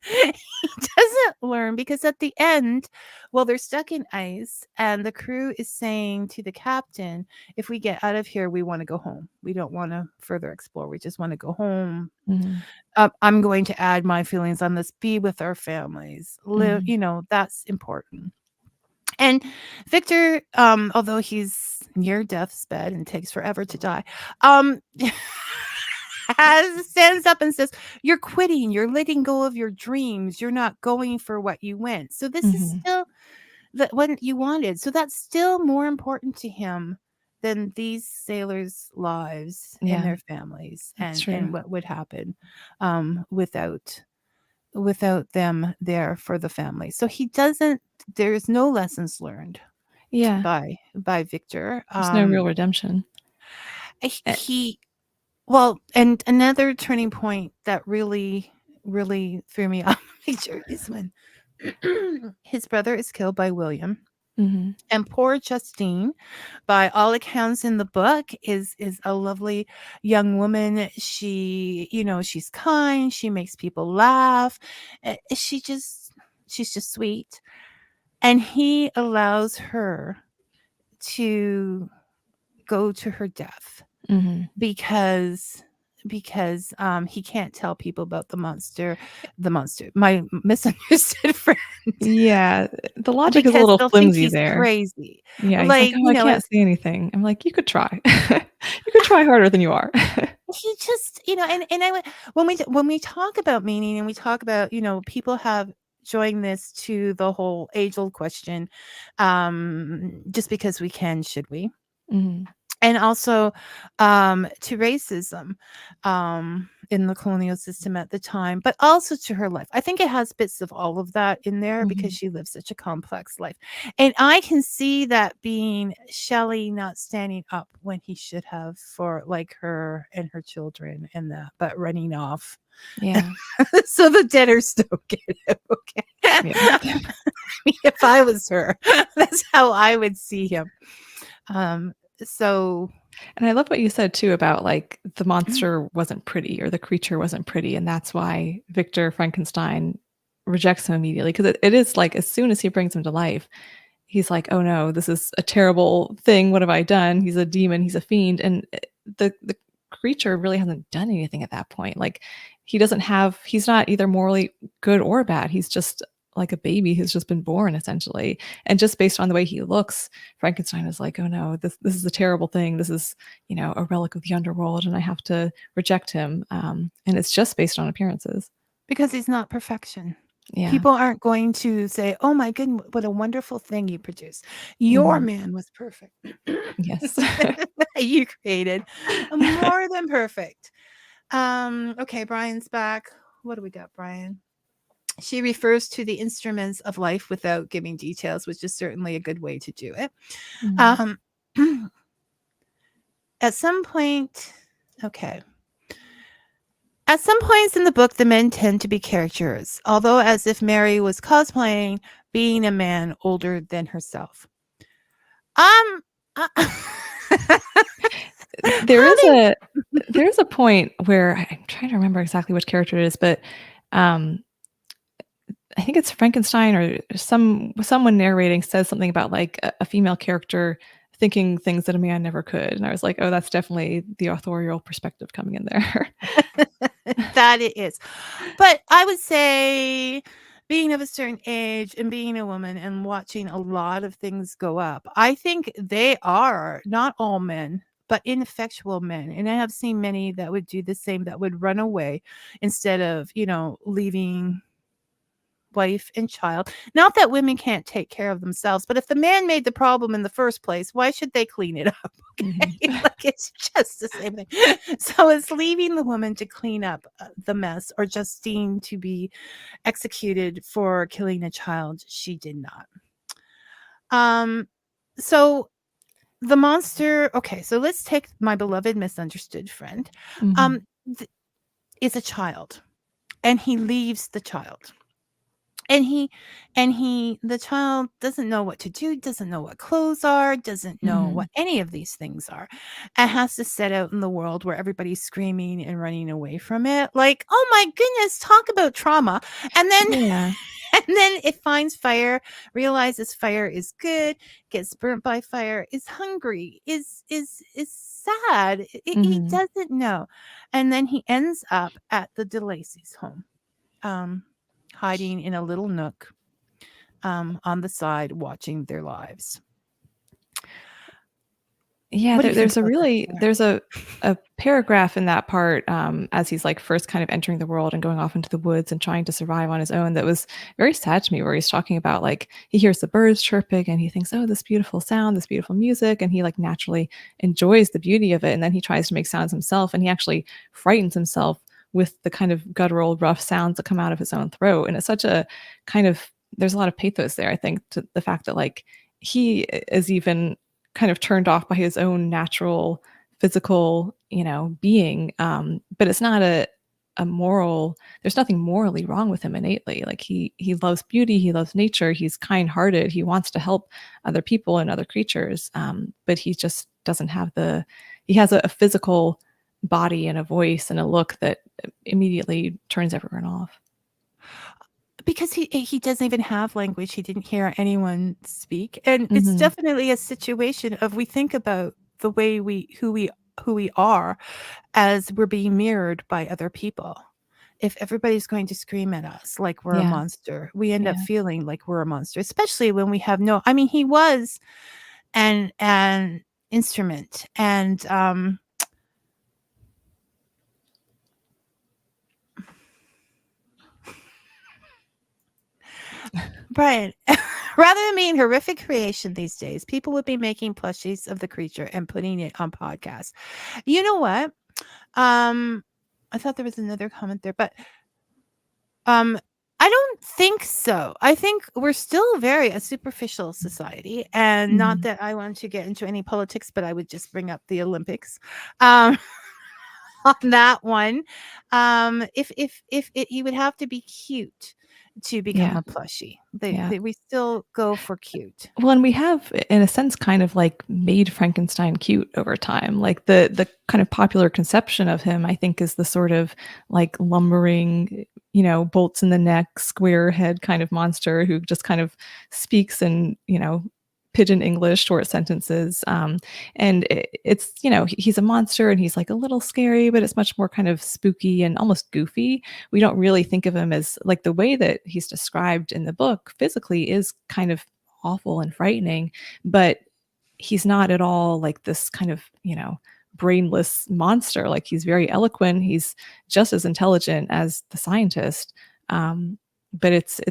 He doesn't learn because at the end, well, they're stuck in ice, and the crew is saying to the captain, if we get out of here, we want to go home. We don't want to further explore. We just want to go home.
Mhm,
I'm going to add my feelings on this. Be with our families. Live,
mhm.
that's important. And Victor, although he's near death's bed and takes forever to die, stands up and says, "You're quitting. You're letting go of your dreams. You're not going for what you went." So this is
Mhm.
still what you wanted. So that's still more important to him than these sailors' lives and
Yeah,
their families,
that's
and
true.
what would happen without them there for the family. So he doesn't. There's no lessons learned
Yeah,
by Victor.
there's no real redemption. Eh
He well, and another turning point that really threw me off Victor is when his brother is killed by William.
Mhm,
And poor Justine, by all accounts in the book, is a lovely young woman. She's kind. She makes people laugh. She's just sweet. And he allows her to go to her death
mhm.
because he can't tell people about the monster, my misunderstood friend,
Yeah, the logic is a
because
little
they'll think
flimsy
he's
there.
crazy.
Yeah, he's like,
Like,
"Oh, I can't say anything." I'm like, "You could try. You could try harder than you are."
he just, and when we talk about meaning and we talk about, people have joined this to the whole age-old question, just because we can, should we?
Mhm,
And also to racism in the colonial system at the time, but also to her life. I think it has bits of all of that in there because
mhm.
she lives such a complex life. And I can see that being Shelley not standing up when he should have for like her and her children and that, but running off.
Yeah,
So the debtors don't get it. Okay.
yeah.
I mean, if I was her, that's how I would see him. So
And I love what you said too about like the monster wasn't pretty or the creature wasn't pretty. And that's why Victor Frankenstein rejects him immediately. Because it is like as soon as he brings him to life, he's like, oh no, this is a terrible thing. What have I done? He's a demon, he's a fiend. And the creature really hasn't done anything at that point. Like he's not either morally good or bad. He's just like a baby who's just been born essentially. And just based on the way he looks, Frankenstein is like, oh no, this is a terrible thing. This is, a relic of the underworld, and I have to reject him. And it's just based on appearances.
because he's not perfection.
Yeah.
People aren't going to say, "Oh my goodness, what a wonderful thing you produced. Your
Mhm.
man was perfect."
Yes.
You created more than perfect. Okay, Brian's back. what do we got, Brian? She refers to the instruments of life without giving details, which is certainly a good way to do it.
Mhm.
At some point, okay. At some points in the book, the men tend to be caricatures, although as if Mary was cosplaying being a man older than herself. Uh,
There's a point where I'm trying to remember exactly which character it is, but I think it's Frankenstein or someone narrating says something about like a female character thinking things that a man never could, and I was like, oh, that's definitely the authorial perspective coming in there.
that it is. But I would say being of a certain age and being a woman and watching a lot of things go up, I think they are not all men, but ineffectual men. And I have seen many that would do the same, that would run away instead of, leaving wife and child. Not that women can't take care of themselves, but if the man made the problem in the first place, why should they clean it up? Okay? Like, it's just the same thing. So it's leaving the woman to clean up the mess, or Justine to be executed for killing a child. She did not. So the monster, okay, so let's take my beloved misunderstood friend. Is a child, and he leaves the child. And the child doesn't know what to do, doesn't know what clothes are, doesn't know what any of these things are, and has to set out in the world where everybody's screaming and running away from it. Like, oh my goodness, talk about trauma. And then,
Yeah.
and then it finds fire, realizes fire is good, gets burnt by fire, is hungry, is sad. He doesn't know. And then he ends up at the DeLacy's home. Hiding in a little nook on the side, watching their lives.
Yeah, there's a paragraph in that part as he's like first kind of entering the world and going off into the woods and trying to survive on his own, that was very sad to me, where he's talking about like he hears the birds chirping and he thinks, oh, this beautiful sound, this beautiful music, and he like naturally enjoys the beauty of it, and then he tries to make sounds himself, and he actually frightens himself with the kind of guttural, rough sounds that come out of his own throat. And it's such a kind of, there's a lot of pathos there, I think, to the fact that like he is even kind of turned off by his own natural physical, being. But it's not a moral, there's nothing morally wrong with him innately. Like he loves beauty, he loves nature, he's kind-hearted, he wants to help other people and other creatures. But he just doesn't have he has a physical body and a voice and a look that immediately turns everyone off.
Because he doesn't even have language. He didn't hear anyone speak. And it's definitely a situation of, we think about the way who we are as we're being mirrored by other people. If everybody's going to scream at us like we're a monster, we end up feeling like we're a monster, especially when we have he was an instrument. And Brian, rather than being horrific creation these days, people would be making plushies of the creature and putting it on podcasts. You know what? I thought there was another comment there, but I don't think so. I think we're still very a superficial society, and not that I want to get into any politics, but I would just bring up the Olympics. On that one, if he would have to be cute to become a plushie. We still go for cute.
Well, and we have, in a sense, kind of like made Frankenstein cute over time. Like the kind of popular conception of him, I think, is the sort of like lumbering, bolts in the neck, square head kind of monster who just kind of speaks in, pidgin English, short sentences. And it's, he's a monster and he's like a little scary, but it's much more kind of spooky and almost goofy. We don't really think of him as like, the way that he's described in the book physically is kind of awful and frightening, but he's not at all like this kind of, brainless monster. Like, he's very eloquent. He's just as intelligent as the scientist. But it's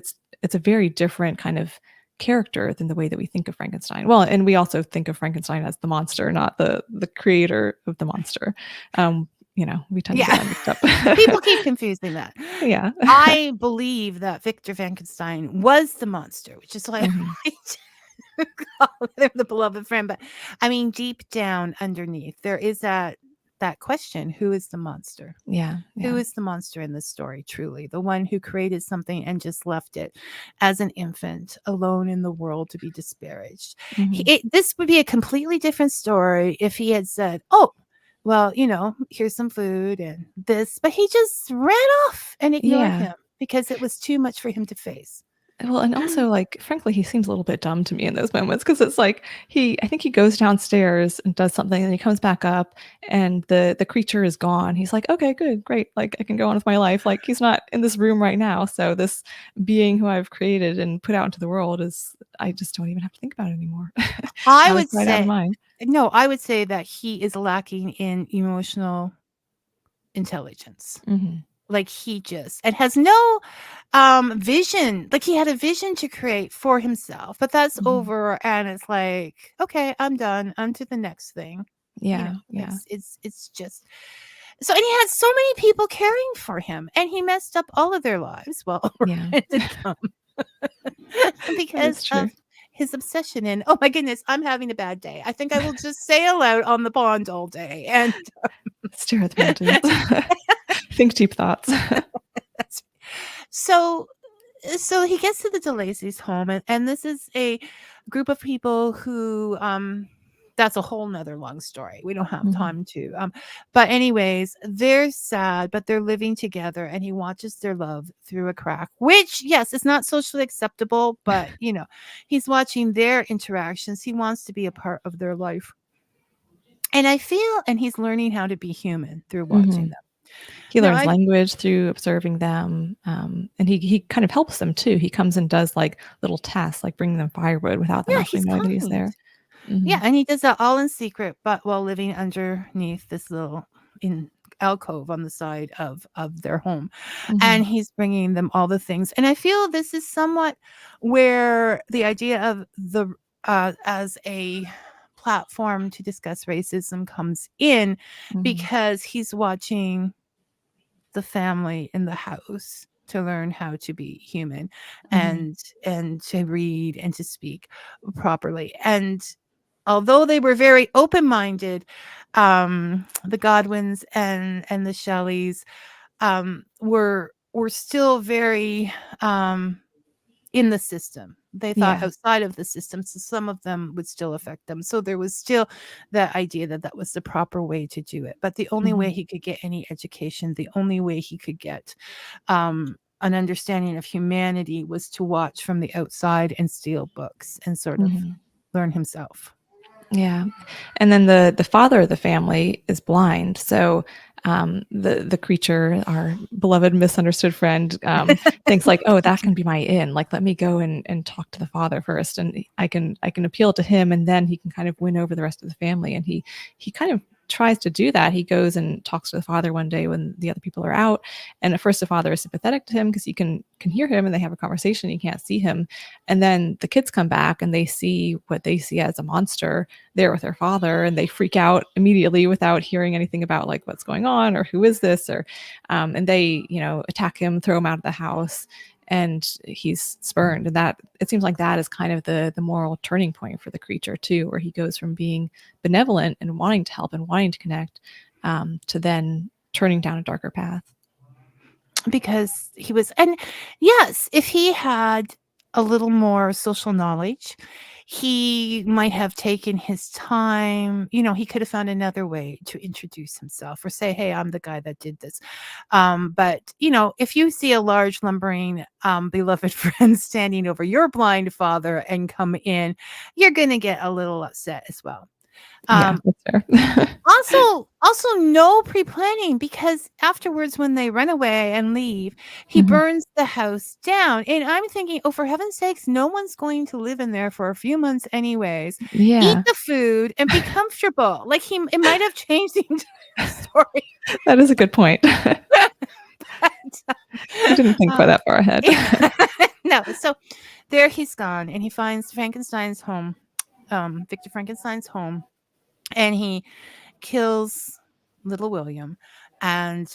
a very different kind of character than the way that we think of Frankenstein. Well, and we also think of Frankenstein as the monster, not the creator of the monster. we tend to get that mixed up.
People keep confusing that.
Yeah.
I believe that Victor Frankenstein was the monster, which is why
Mhm.
I call him the beloved friend. But I mean, deep down underneath, there is that question: who is the monster?
Yeah.
Who
Yeah.
is the monster in this story, truly? The one who created something and just left it as an infant alone in the world to be disparaged.
Mhm.
This would be a completely different story if he had said, oh, well, here's some food and this, but he just ran off and ignored
Yeah.
him because it was too much for him to face.
Well, and also, like, frankly, he seems a little bit dumb to me in those moments because it's like I think he goes downstairs and does something, and he comes back up, and the creature is gone. He's like, okay, good, great, like I can go on with my life. Like he's not in this room right now, so this being who I've created and put out into the world I just don't even have to think about it anymore.
I
Out of
would
sight, out of
say,
mind.
no, I would say that he is lacking in emotional intelligence.
Mhm.
Like he just and has no vision. Like he had a vision to create for himself, but that's
Mhm.
over and it's like, okay, I'm done. On to the next thing.
Yeah. Yeah.
It's just so, and he had so many people caring for him and he messed up all of their lives. Well,
Yeah.
rented them
That is
because
true.
of his obsession in, oh my goodness, I'm having a bad day. I think I will just sail out on the pond all day and
Stare at the mountains. Think deep thoughts.
that's so he gets to the DeLacy's home and this is a group of people who that's a whole nother long story. We don't have
Mhm.
time to but anyways, they're sad, but they're living together and he watches their love through a crack, which yes, it's not socially acceptable, but he's watching their interactions. He wants to be a part of their life. And I feel and he's learning how to be human through watching
Mhm.
them.
He
Now
learns
I
language through observing them, and he kind of helps them too. He comes and does, like, little tasks, like bringing them firewood without them
yeah,
actually
he's
knowing that he's
kind.
there.
Yeah,
Mhm,
and he does that all in secret, but while living underneath this little in alcove on the side of their home. And
mhm,
he's bringing them all the things. And I feel this is somewhat where the idea of the as a platform to discuss racism comes in
mhm,
because he's watching the family in the house to learn how to be human
mhm.
and to read and to speak properly. And although they were very open-minded, the Godwins and the Shelleys were still very in the system. They thought
Yeah,
outside of the system, so some of them would still affect them. So there was still that idea that that was the proper way to do it. But the only way
mhm,
he could get any education, the only way he could get an understanding of humanity was to watch from the outside and steal books and sort of
mhm.
learn himself.
Yeah, and then the father of the family is blind, so, the creature, our beloved misunderstood friend, thinks like, "Oh, that can be my in, like, let me go and talk to the father first, and I can appeal to him, and then he can kind of win over the rest of the family," and he kind of tries to do that. He goes and talks to the father one day when the other people are out, and at first the father is sympathetic to him because he can hear him, and they have a conversation, he can't see him, and then the kids come back, and they see what they see as a monster, there with their father, and they freak out immediately without hearing anything about like what's going on or who is this, or and they attack him, throw him out of the house, and he's spurned. And that, it seems like that is kind of the moral turning point for the creature too, where he goes from being benevolent and wanting to help and wanting to connect, to then turning down a darker path.
Because he was and yes, if he had a little more social knowledge, he might have taken his time. He could have found another way to introduce himself or say, "Hey, I'm the guy that did this." But if you see a large, lumbering, beloved friend standing over your blind father and come in, you're gonna get a little upset as well.
Yeah,
Um,
that's fair.
also no pre-planning because afterwards when they run away and leave, he
Mhm.
burns the house down. And I'm thinking, oh, for heaven's sakes, no one's going to live in there for a few months anyways. Eat
Yeah,
the food and be comfortable. Like it might have changed the entire story.
that is a good point. I
But,
didn't think quite
um,
that far ahead.
no, so there he's gone and he finds Frankenstein's home, Victor Frankenstein's home, and he kills little William. and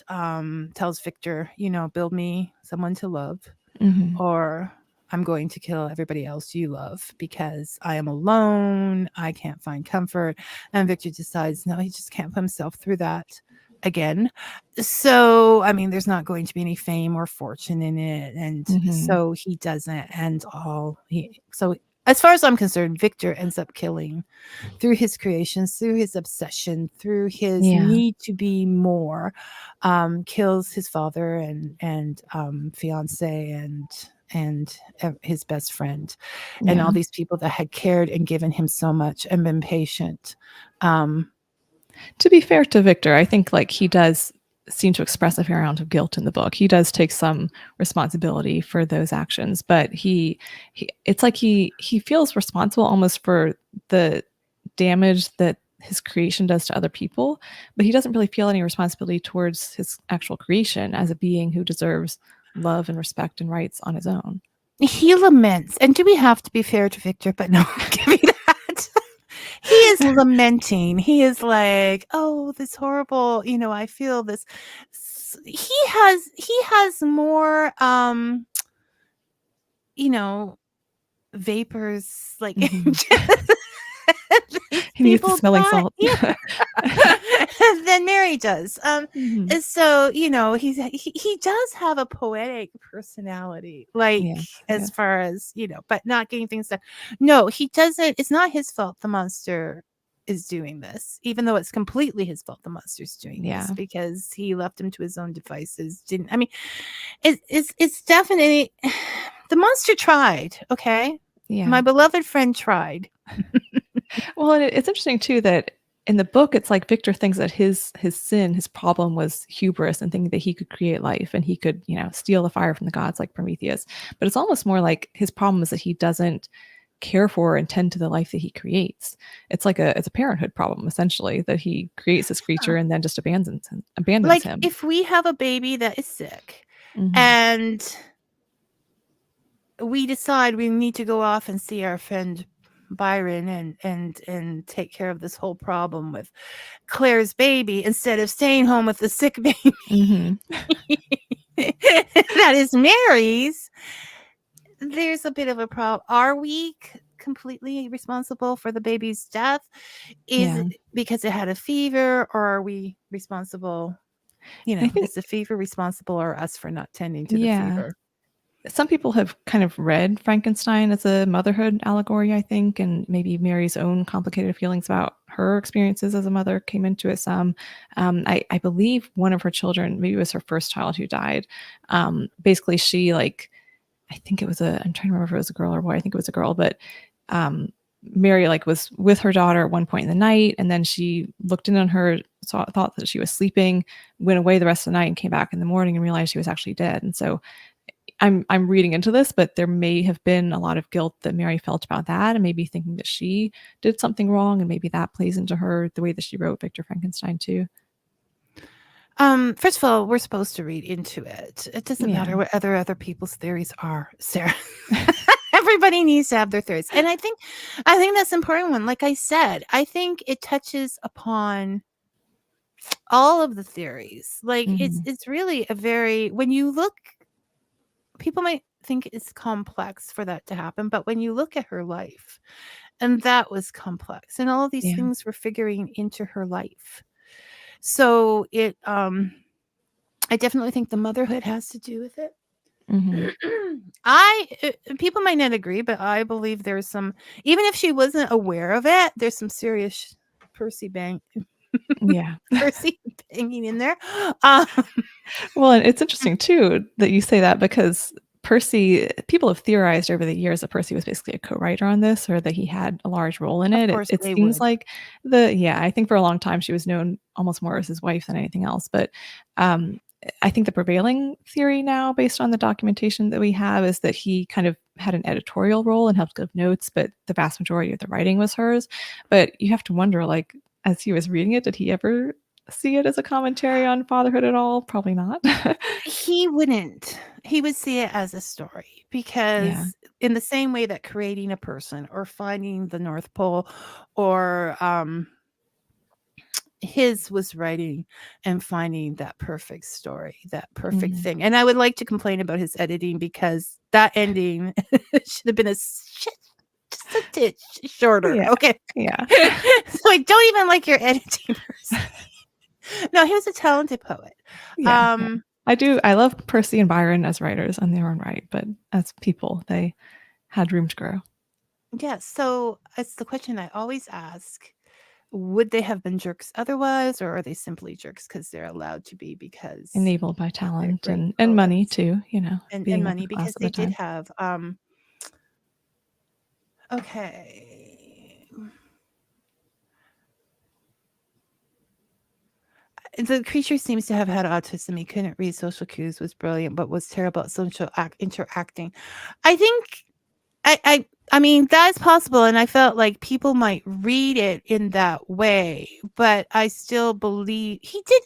tells Victor, build me someone to love,
Mhm.
or I'm going to kill everybody else you love because I am alone. I can't find comfort. And Victor decides, no, he just can't put himself through that again. So, I mean, there's not going to be any fame or fortune in it. And
Mhm.
so he doesn't. So, as far as I'm concerned, Victor ends up killing through his creations, through his obsession, through his
Yeah.
need to be more, kills his father and fiance and his best friend, and all
Yeah.
these people that had cared and given him so much and been patient. Um,
To be fair to Victor, I think like he does seem to express a fair amount of guilt in the book. He does take some responsibility for those actions, but he it's like he feels responsible almost for the damage that his creation does to other people, but he doesn't really feel any responsibility towards his actual creation as a being who deserves love and respect and rights on his own.
he laments, and do we have to be fair to Victor? But no, give me that. He is lamenting. He is like, oh, this horrible, I feel this. He has more, you know, vapors like
Mhm.
these
He needs the
people
smelling
die.
salt.
Yeah. Than Mary does.
Mhm.
And so, he does have a poetic personality, like
Yes,
as
yes.
far as, but not getting things done. No, he doesn't. It's not his fault the monster is doing this, even though it's completely his fault the monster's doing this
Yeah.
because he left him to his own devices. Didn't I mean it's definitely the monster tried, okay?
Yeah.
My beloved friend tried.
Well, and it's interesting too that in the book, it's like Victor thinks that his sin, his problem was hubris and thinking that he could create life and he could, steal the fire from the gods like Prometheus. But it's almost more like his problem is that he doesn't care for and tend to the life that he creates. It's a parenthood problem essentially that he creates this
Yeah.
creature and then just abandons
Like,
him.
if we have a baby that is sick
Hmm.
and we decide we need to go off and see our friend Byron and take care of this whole problem with Claire's baby instead of staying home with the sick baby
Hmm.
that is Mary's, there's a bit of a problem. Are we completely responsible for the baby's death? Is
Yeah.
it because it had a fever, or are we responsible?
I think
Is the fever responsible or us for not tending to the
yeah.
fever?
Some people have kind of read Frankenstein as a motherhood allegory, I think, and maybe Mary's own complicated feelings about her experiences as a mother came into it some. I believe one of her children, maybe it was her first child who died. Basically, she like, I think it was I'm trying to remember if it was a girl or boy. I think it was a girl, but um, Mary like was with her daughter at one point in the night, and then she looked in on her, thought that she was sleeping, went away the rest of the night, and came back in the morning and realized she was actually dead. And so I'm reading into this, but there may have been a lot of guilt that Mary felt about that, and maybe thinking that she did something wrong, and maybe that plays into her the way that she wrote Victor Frankenstein too.
First of all, we're supposed to read into it. It doesn't
Yeah.
matter what other people's theories are, Sarah. Everybody needs to have their theories. And I think that's an important one. Like I said, I think it touches upon all of the theories. Like it's
Mhm.
it's really a very when you look, people might think it's complex for that to happen, but when you look at her life, and that was complex, and all of these
Yeah.
things were figuring into her life. So I definitely think the motherhood has to do with it.
Mhm.
People might not agree, but I believe there's some, even if she wasn't aware of it, there's some serious Percy bang
Yeah.
Percy banging in there. Um,
Well, and it's interesting too that you say that because Percy, people have theorized over the years that Percy was basically a co-writer on this or that he had a large role in
of
it. It,
course
it
they
seems
would.
like I think for a long time she was known almost more as his wife than anything else. But um, I think the prevailing theory now, based on the documentation that we have, is that he kind of had an editorial role and helped give notes, but the vast majority of the writing was hers. But you have to wonder, like, as he was reading it, did he ever see it as a commentary on fatherhood at all? Probably not.
He wouldn't. He would see it as a story
Yeah.
because in the same way that creating a person or finding the North Pole or his was writing and finding that perfect story, that perfect
Mhm.
thing. And I would like to complain about his editing because that ending should have been just a titch shorter.
Yeah.
Okay.
Yeah.
So I don't even like your editing person. No, he was a talented poet.
Yeah. I love Percy and Byron as writers on their own right, but as people, they had room to grow.
Yeah, so it's the question I always ask. Would they have been jerks otherwise, or are they simply jerks because they're allowed to be because
Enabled by
they're
talent
great
and money
poets
too,
and
being upper
money
class
because
at
they
the
did
time.
have okay. The creature seems to have had autism. He couldn't read social cues, was brilliant, but was terrible at social interacting. I think I mean that's possible, and I felt like people might read it in that way, but I still believe he did.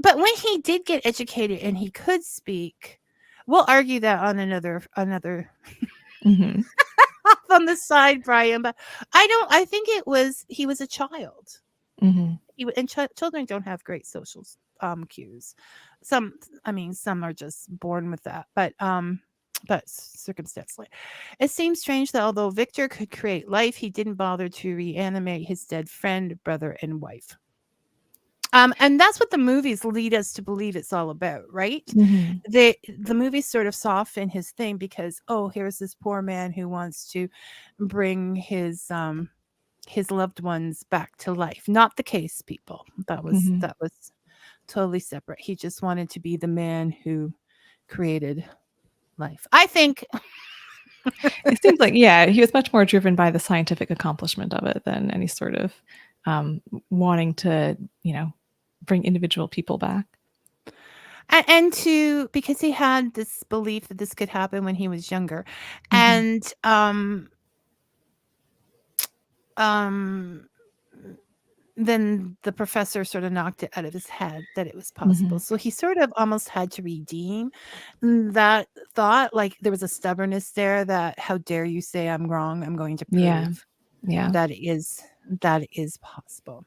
But when he did get educated and he could speak, we'll argue that on another
Mhm.
off on the side, Brian. But I think he was a child.
Mhm.
And children don't have great social cues. I mean, some are just born with that, but circumstantially. It seems strange that although Victor could create life, he didn't bother to reanimate his dead friend, brother, and wife. And that's what the movies lead us to believe it's all about, right?
Mhm.
The movies sort of soften his thing because, oh, here's this poor man who wants to bring his loved ones back to life. Not the case, people.
Mhm.
That was totally separate. He just wanted to be the man who created life. I think
It seems like, yeah, he was much more driven by the scientific accomplishment of it than any sort of wanting to, bring individual people back.
and to because he had this belief that this could happen when he was younger.
Mhm.
And um then the professor sort of knocked it out of his head that it was possible.
Mhm.
So he sort of almost had to redeem that thought. Like there was a stubbornness there that, how dare you say I'm wrong? I'm going to
Yeah.
prove
Yeah.
that that is possible.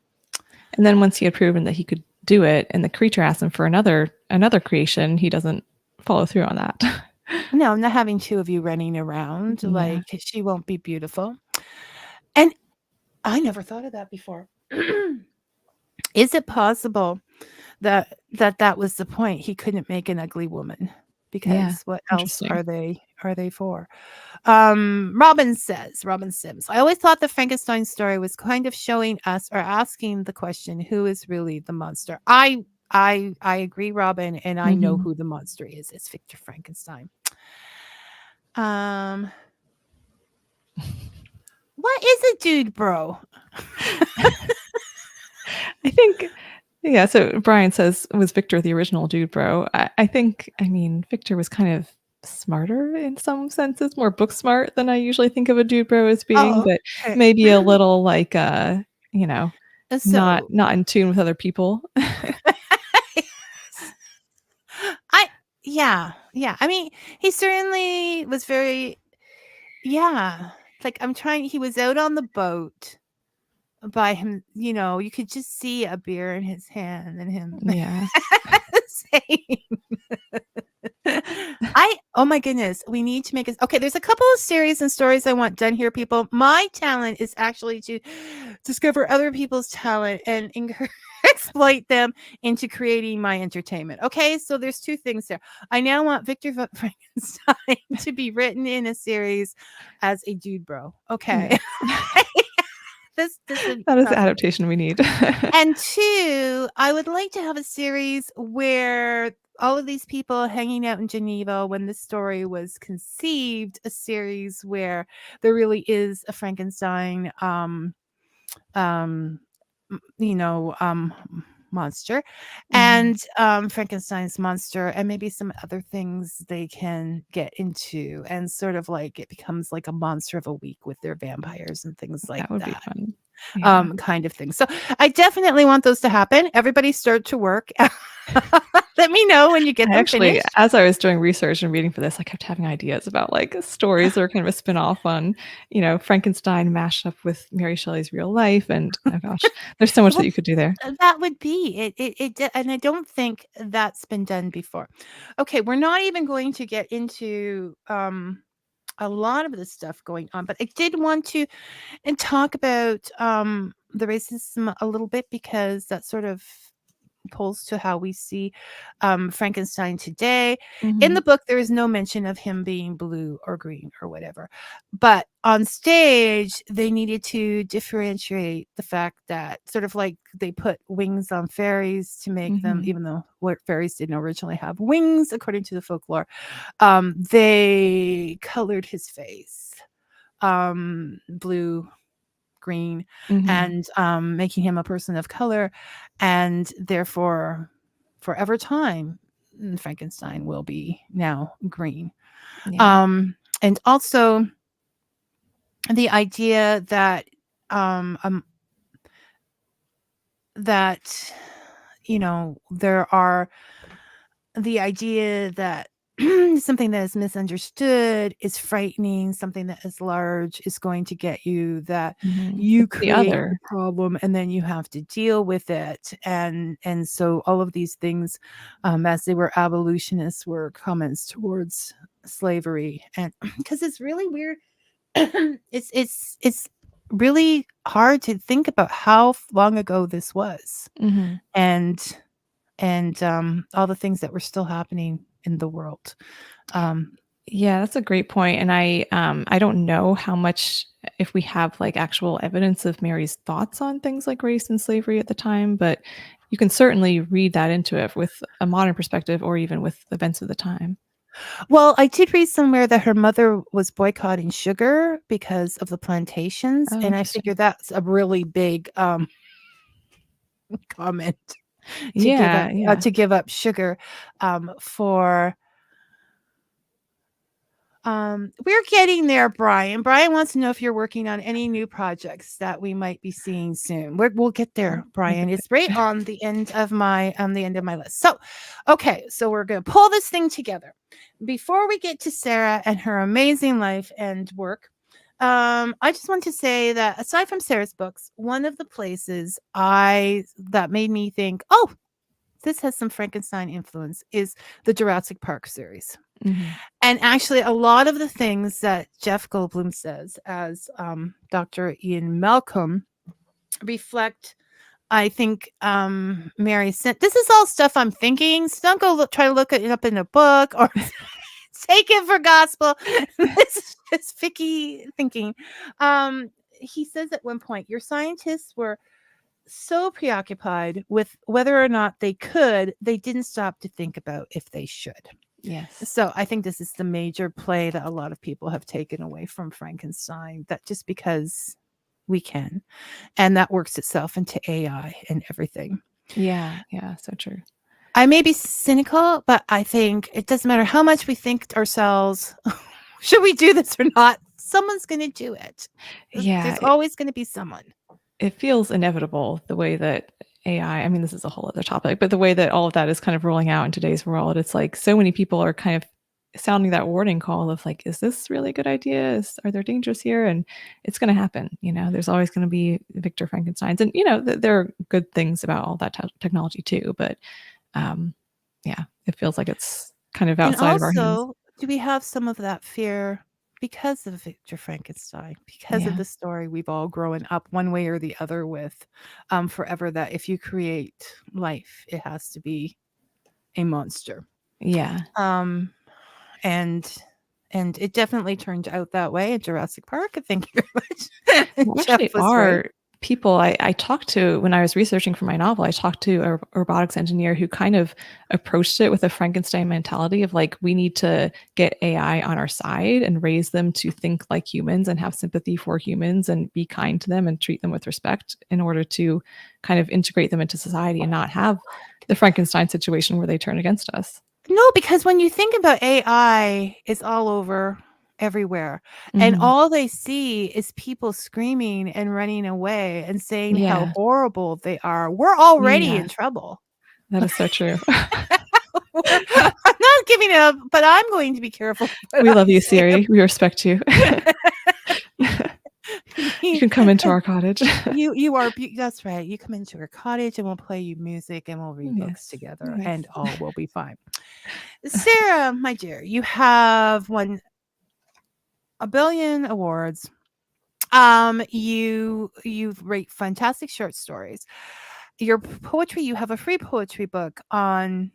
And then once he had proven that he could do it and the creature asked him for another creation, he doesn't follow through on that.
No, not having two of you running around
Yeah.
like she won't be beautiful. And I never thought of that before. Is it possible that was the point? He couldn't make an ugly woman
Yeah.
because what else
Interesting.
are they for? Robin Sims, I always thought the Frankenstein story was kind of showing us or asking the question, who is really the monster? I agree, Robin, and I know
Mhm.
who the monster is. It's Victor Frankenstein. Um, what is a dude, bro?
I think, yeah. So Brian says, was Victor the original dude bro? I think, I mean, Victor was kind of smarter in some senses, more book smart than I usually think of a dude bro as being,
Oh,
but
okay.
maybe a little like, you know, not
So
not in tune with other people.
I yeah. I mean, he certainly was very yeah. Like I'm trying. He was out on the boat by him. You know, you could just see a beer in his hand and him
Yeah.
saying, oh my goodness, we need to make it. Okay, there's a couple of series and stories I want done here, people. My talent is actually to discover other people's talent and exploit them into creating my entertainment. Okay, so there's two things there. I now want Victor Frankenstein to be written in a series as a dude bro. Okay.
Yes.
This would
That is the
probably.
adaptation we need.
And two, I would like to have a series where all of these people hanging out in Geneva when this story was conceived, a series where there really is a Frankenstein um monster
Mhm.
and Frankenstein's monster and maybe some other things they can get into and sort of like it becomes like a monster of a week with their vampires and things like
That would be
that.
fun. Yeah.
Kind of thing. So I definitely want those to happen. Everybody start to work. Let me know when you get
I
them
actually,
finished.
as I was doing research and reading for this, I kept having ideas about like stories that are kind of a spin-off on, Frankenstein mashed up with Mary Shelley's real life. And oh gosh, there's so much that
Well,
you could do there.
that would be it, and I don't think that's been done before. Okay, we're not even going to get into a lot of the stuff going on, but I did want to and talk about the racism a little bit because that sort of pulls to how we see Frankenstein today. In the
Mhm.
book, there is no mention of him being blue or green or whatever. But on stage, they needed to differentiate the fact that sort of like they put wings on fairies to make them,
Mhm.
even though what fairies didn't originally have wings, according to the folklore, they colored his face blue, green,
Mhm.
and making him a person of color, and therefore, forever time, Frankenstein will be now green.
Yeah.
And also the idea that um, um that there are the idea that something that is misunderstood is frightening, something that is large is going to get you, that
Mhm.
you
It's the
create the
other.
problem and then you have to deal with it. And so all of these things, as they were abolitionists, were comments towards slavery. And because it's really weird, it's really hard to think about how long ago this was,
Mhm.
and all the things that were still happening in the world. Um,
Yeah, that's a great point, and I don't know how much if we have, like, actual evidence of Mary's thoughts on things like race and slavery at the time, but you can certainly read that into it with a modern perspective or even with events of the time.
well, I did read somewhere that her mother was boycotting sugar because of the plantations,
Oh,
and I
interesting.
figure that's a really big comment
Yeah, yeah.
to give up sugar for we're getting there, Brian. Brian wants to know if you're working on any new projects that we might be seeing soon. We'll get there,
We'll
Brian.
get
It's right on the end of my list. So, okay, so we're gonna pull this thing together. Before we get to Sarah and her amazing life and work, I just want to say that aside from Sarah's books, one of the places I that made me think, oh, this has some Frankenstein influence is the Jurassic Park series.
Mhm.
And actually, a lot of the things that Jeff Goldblum says as Dr. Ian Malcolm reflect, I think, Mary sent. This is all stuff I'm thinking. So don't go try to look it up in a book or take it for gospel. This is just Vicky thinking. He says at one point, your scientists were so preoccupied with whether or not they didn't stop to think about if they should.
Yes.
So I think this is the major play that a lot of people have taken away from Frankenstein, that just because we can, and that works itself into AI and everything.
Yeah, yeah, so true.
I may be cynical, but I think it doesn't matter how much we think to ourselves, should we do this or not? Someone's going to do it.
Yeah,
There's always going to be someone.
it feels inevitable the way that I mean, this is a whole other topic, but the way that all of that is kind of rolling out in today's world, it's like so many people are kind of sounding that warning call of like, is this really a good idea? Are there dangers here? And it's going to happen. There's always going to be Victor Frankenstein's, and there are good things about all that technology too. But um, yeah, it feels like it's kind of
And
outside of our hands.
also, do we have some of that fear because of Victor Frankenstein, because of
Yeah,
the story we've all grown up one way or the other with, forever, that if you create life, it has to be a monster.
yeah.
Um, and it definitely turned out that way at Jurassic Park. Thank you very much.
There
Jeff
actually
was right.
are people I talked to when I was researching for my novel. I talked to a robotics engineer who kind of approached it with a Frankenstein mentality of like, we need to get AI on our side and raise them to think like humans and have sympathy for humans and be kind to them and treat them with respect in order to kind of integrate them into society and not have the Frankenstein situation where they turn against us.
No, because when you think about AI, it's all over everywhere. And
Mhm.
all they see is people screaming and running away and saying how
Yeah.
horrible they are. We're already
Yeah.
in trouble.
That is so true.
I'm not giving up, but I'm going to be careful.
We love you, Siri. We respect you. You can come into our cottage.
You are that's right. You come into our cottage and we'll play you music and we'll read books together and all will be fine. Sarah, my dear, you have won a billion awards. You write fantastic short stories. Your poetry, you have a free poetry book on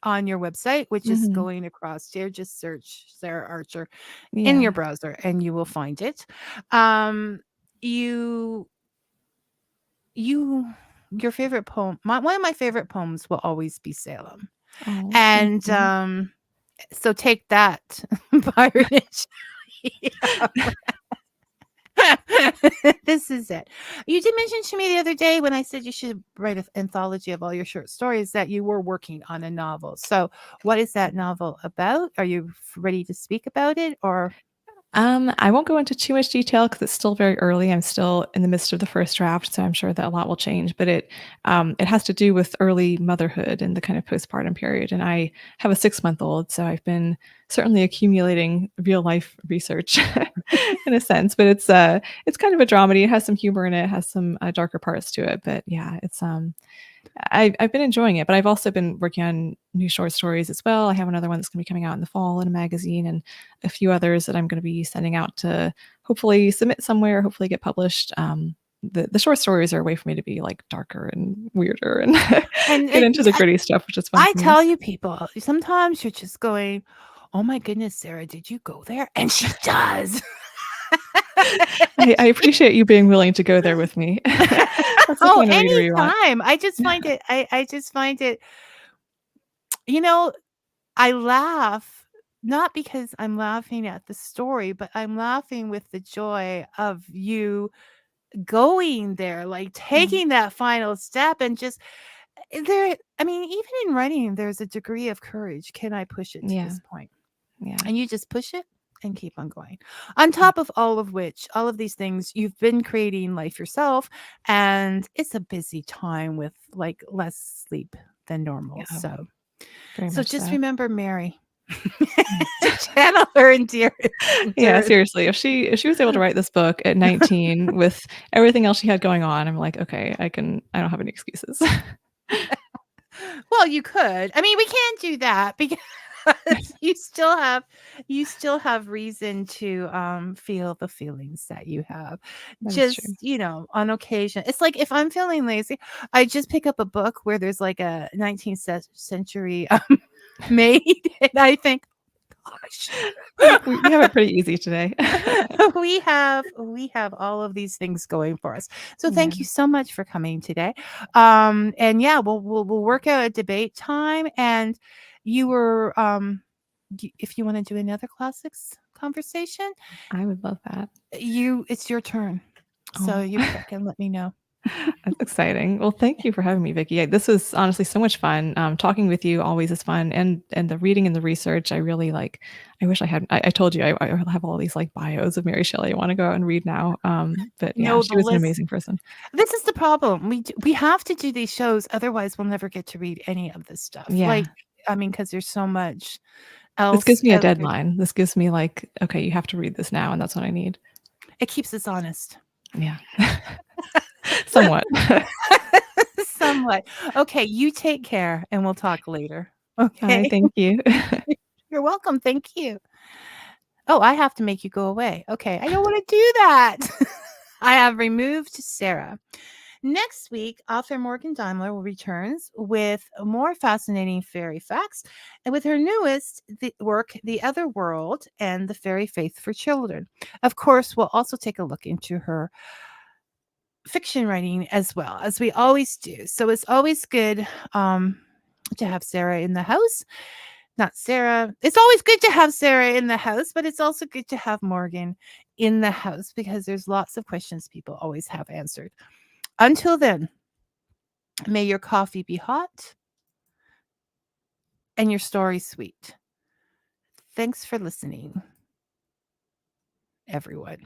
your website, which is going across here. Just search Sarah Archer in your browser and you will find it. Your favorite poem, one of my favorite poems will always be Salem.
Oh,
and so take that, Byron and Shelley. This is it. You did mention to me the other day when I said you should write an anthology of all your short stories that you were working on a novel. So what is that novel about? Are you ready to speak about it, or?
I won't go into too much detail because it's still very early. I'm still in the midst of the first draft, so I'm sure that a lot will change. But it has to do with early motherhood and the kind of postpartum period. And I have a 6-month-old, so I've been certainly accumulating real life research in a sense. But it's kind of a dramedy. It has some humor in it. It has some darker parts to it. But yeah, it's I've been enjoying it, but I've also been working on new short stories as well. I have another one that's going to be coming out in the fall in a magazine, and a few others that I'm going to be sending out to hopefully submit somewhere, hopefully get published. The short stories are a way for me to be like darker and weirder and get into the gritty stuff, which is fun.
I tell you, people, sometimes you're just going, "Oh my goodness, Sarah, did you go there?" And she does.
I appreciate you being willing to go there with me.
Anytime. I just find it, I just find it, I laugh, not because I'm laughing at the story, but I'm laughing with the joy of you going there, like taking that final step and just there. I mean, even in writing, there's a degree of courage. Can I push it to this point?
Yeah.
And you just push it and keep on going. On top of all of which, all of these things, you've been creating life yourself, and it's a busy time with like less sleep than normal. So just remember Mary. To channel her and dear.
Yeah, seriously. If she was able to write this book at 19 with everything else she had going on, I'm like, okay, I don't have any excuses.
Well, you could. I mean, we can't do that because you still have reason to feel the feelings that you have. Just, on occasion. It's like if I'm feeling lazy, I just pick up a book where there's like a 19th century maid, and I think, gosh,
we have it pretty easy today.
we have all of these things going for us. So thank you so much for coming today. And yeah, we'll work out a debate time, and you were if you want to do another classics conversation,
I would love that.
It's your turn. So you can let me know.
That's exciting. Well, thank you for having me, Vicky. This was honestly so much fun. Talking with you always is fun, and the reading and the research I really like. I wish I had. I told you I have all these like bios of Mary Shelley. I want to go out and read now. But yeah, she was an amazing person.
This is the problem. We have to do these shows, otherwise we'll never get to read any of this stuff.
Yeah.
Like, I mean, because there's so much else.
This gives me a deadline. This gives me like, okay, you have to read this now, and that's what I need.
It keeps us honest.
Yeah. Somewhat.
Somewhat. Okay, you take care and we'll talk later. Okay.
Thank you.
You're welcome. Thank you. Oh, I have to make you go away. Okay. I don't want to do that. I have removed Sarah. Next week, author Morgan Daimler will returns with more fascinating fairy facts, and with her newest work, The Other World and the Fairy Faith for Children. Of course, we'll also take a look into her fiction writing as well, as we always do. So it's always good to have Sarah in the house. Not Sarah. It's always good to have Sarah in the house, but it's also good to have Morgan in the house because there's lots of questions people always have answered. Until then, may your coffee be hot and your story sweet. Thanks for listening, everyone.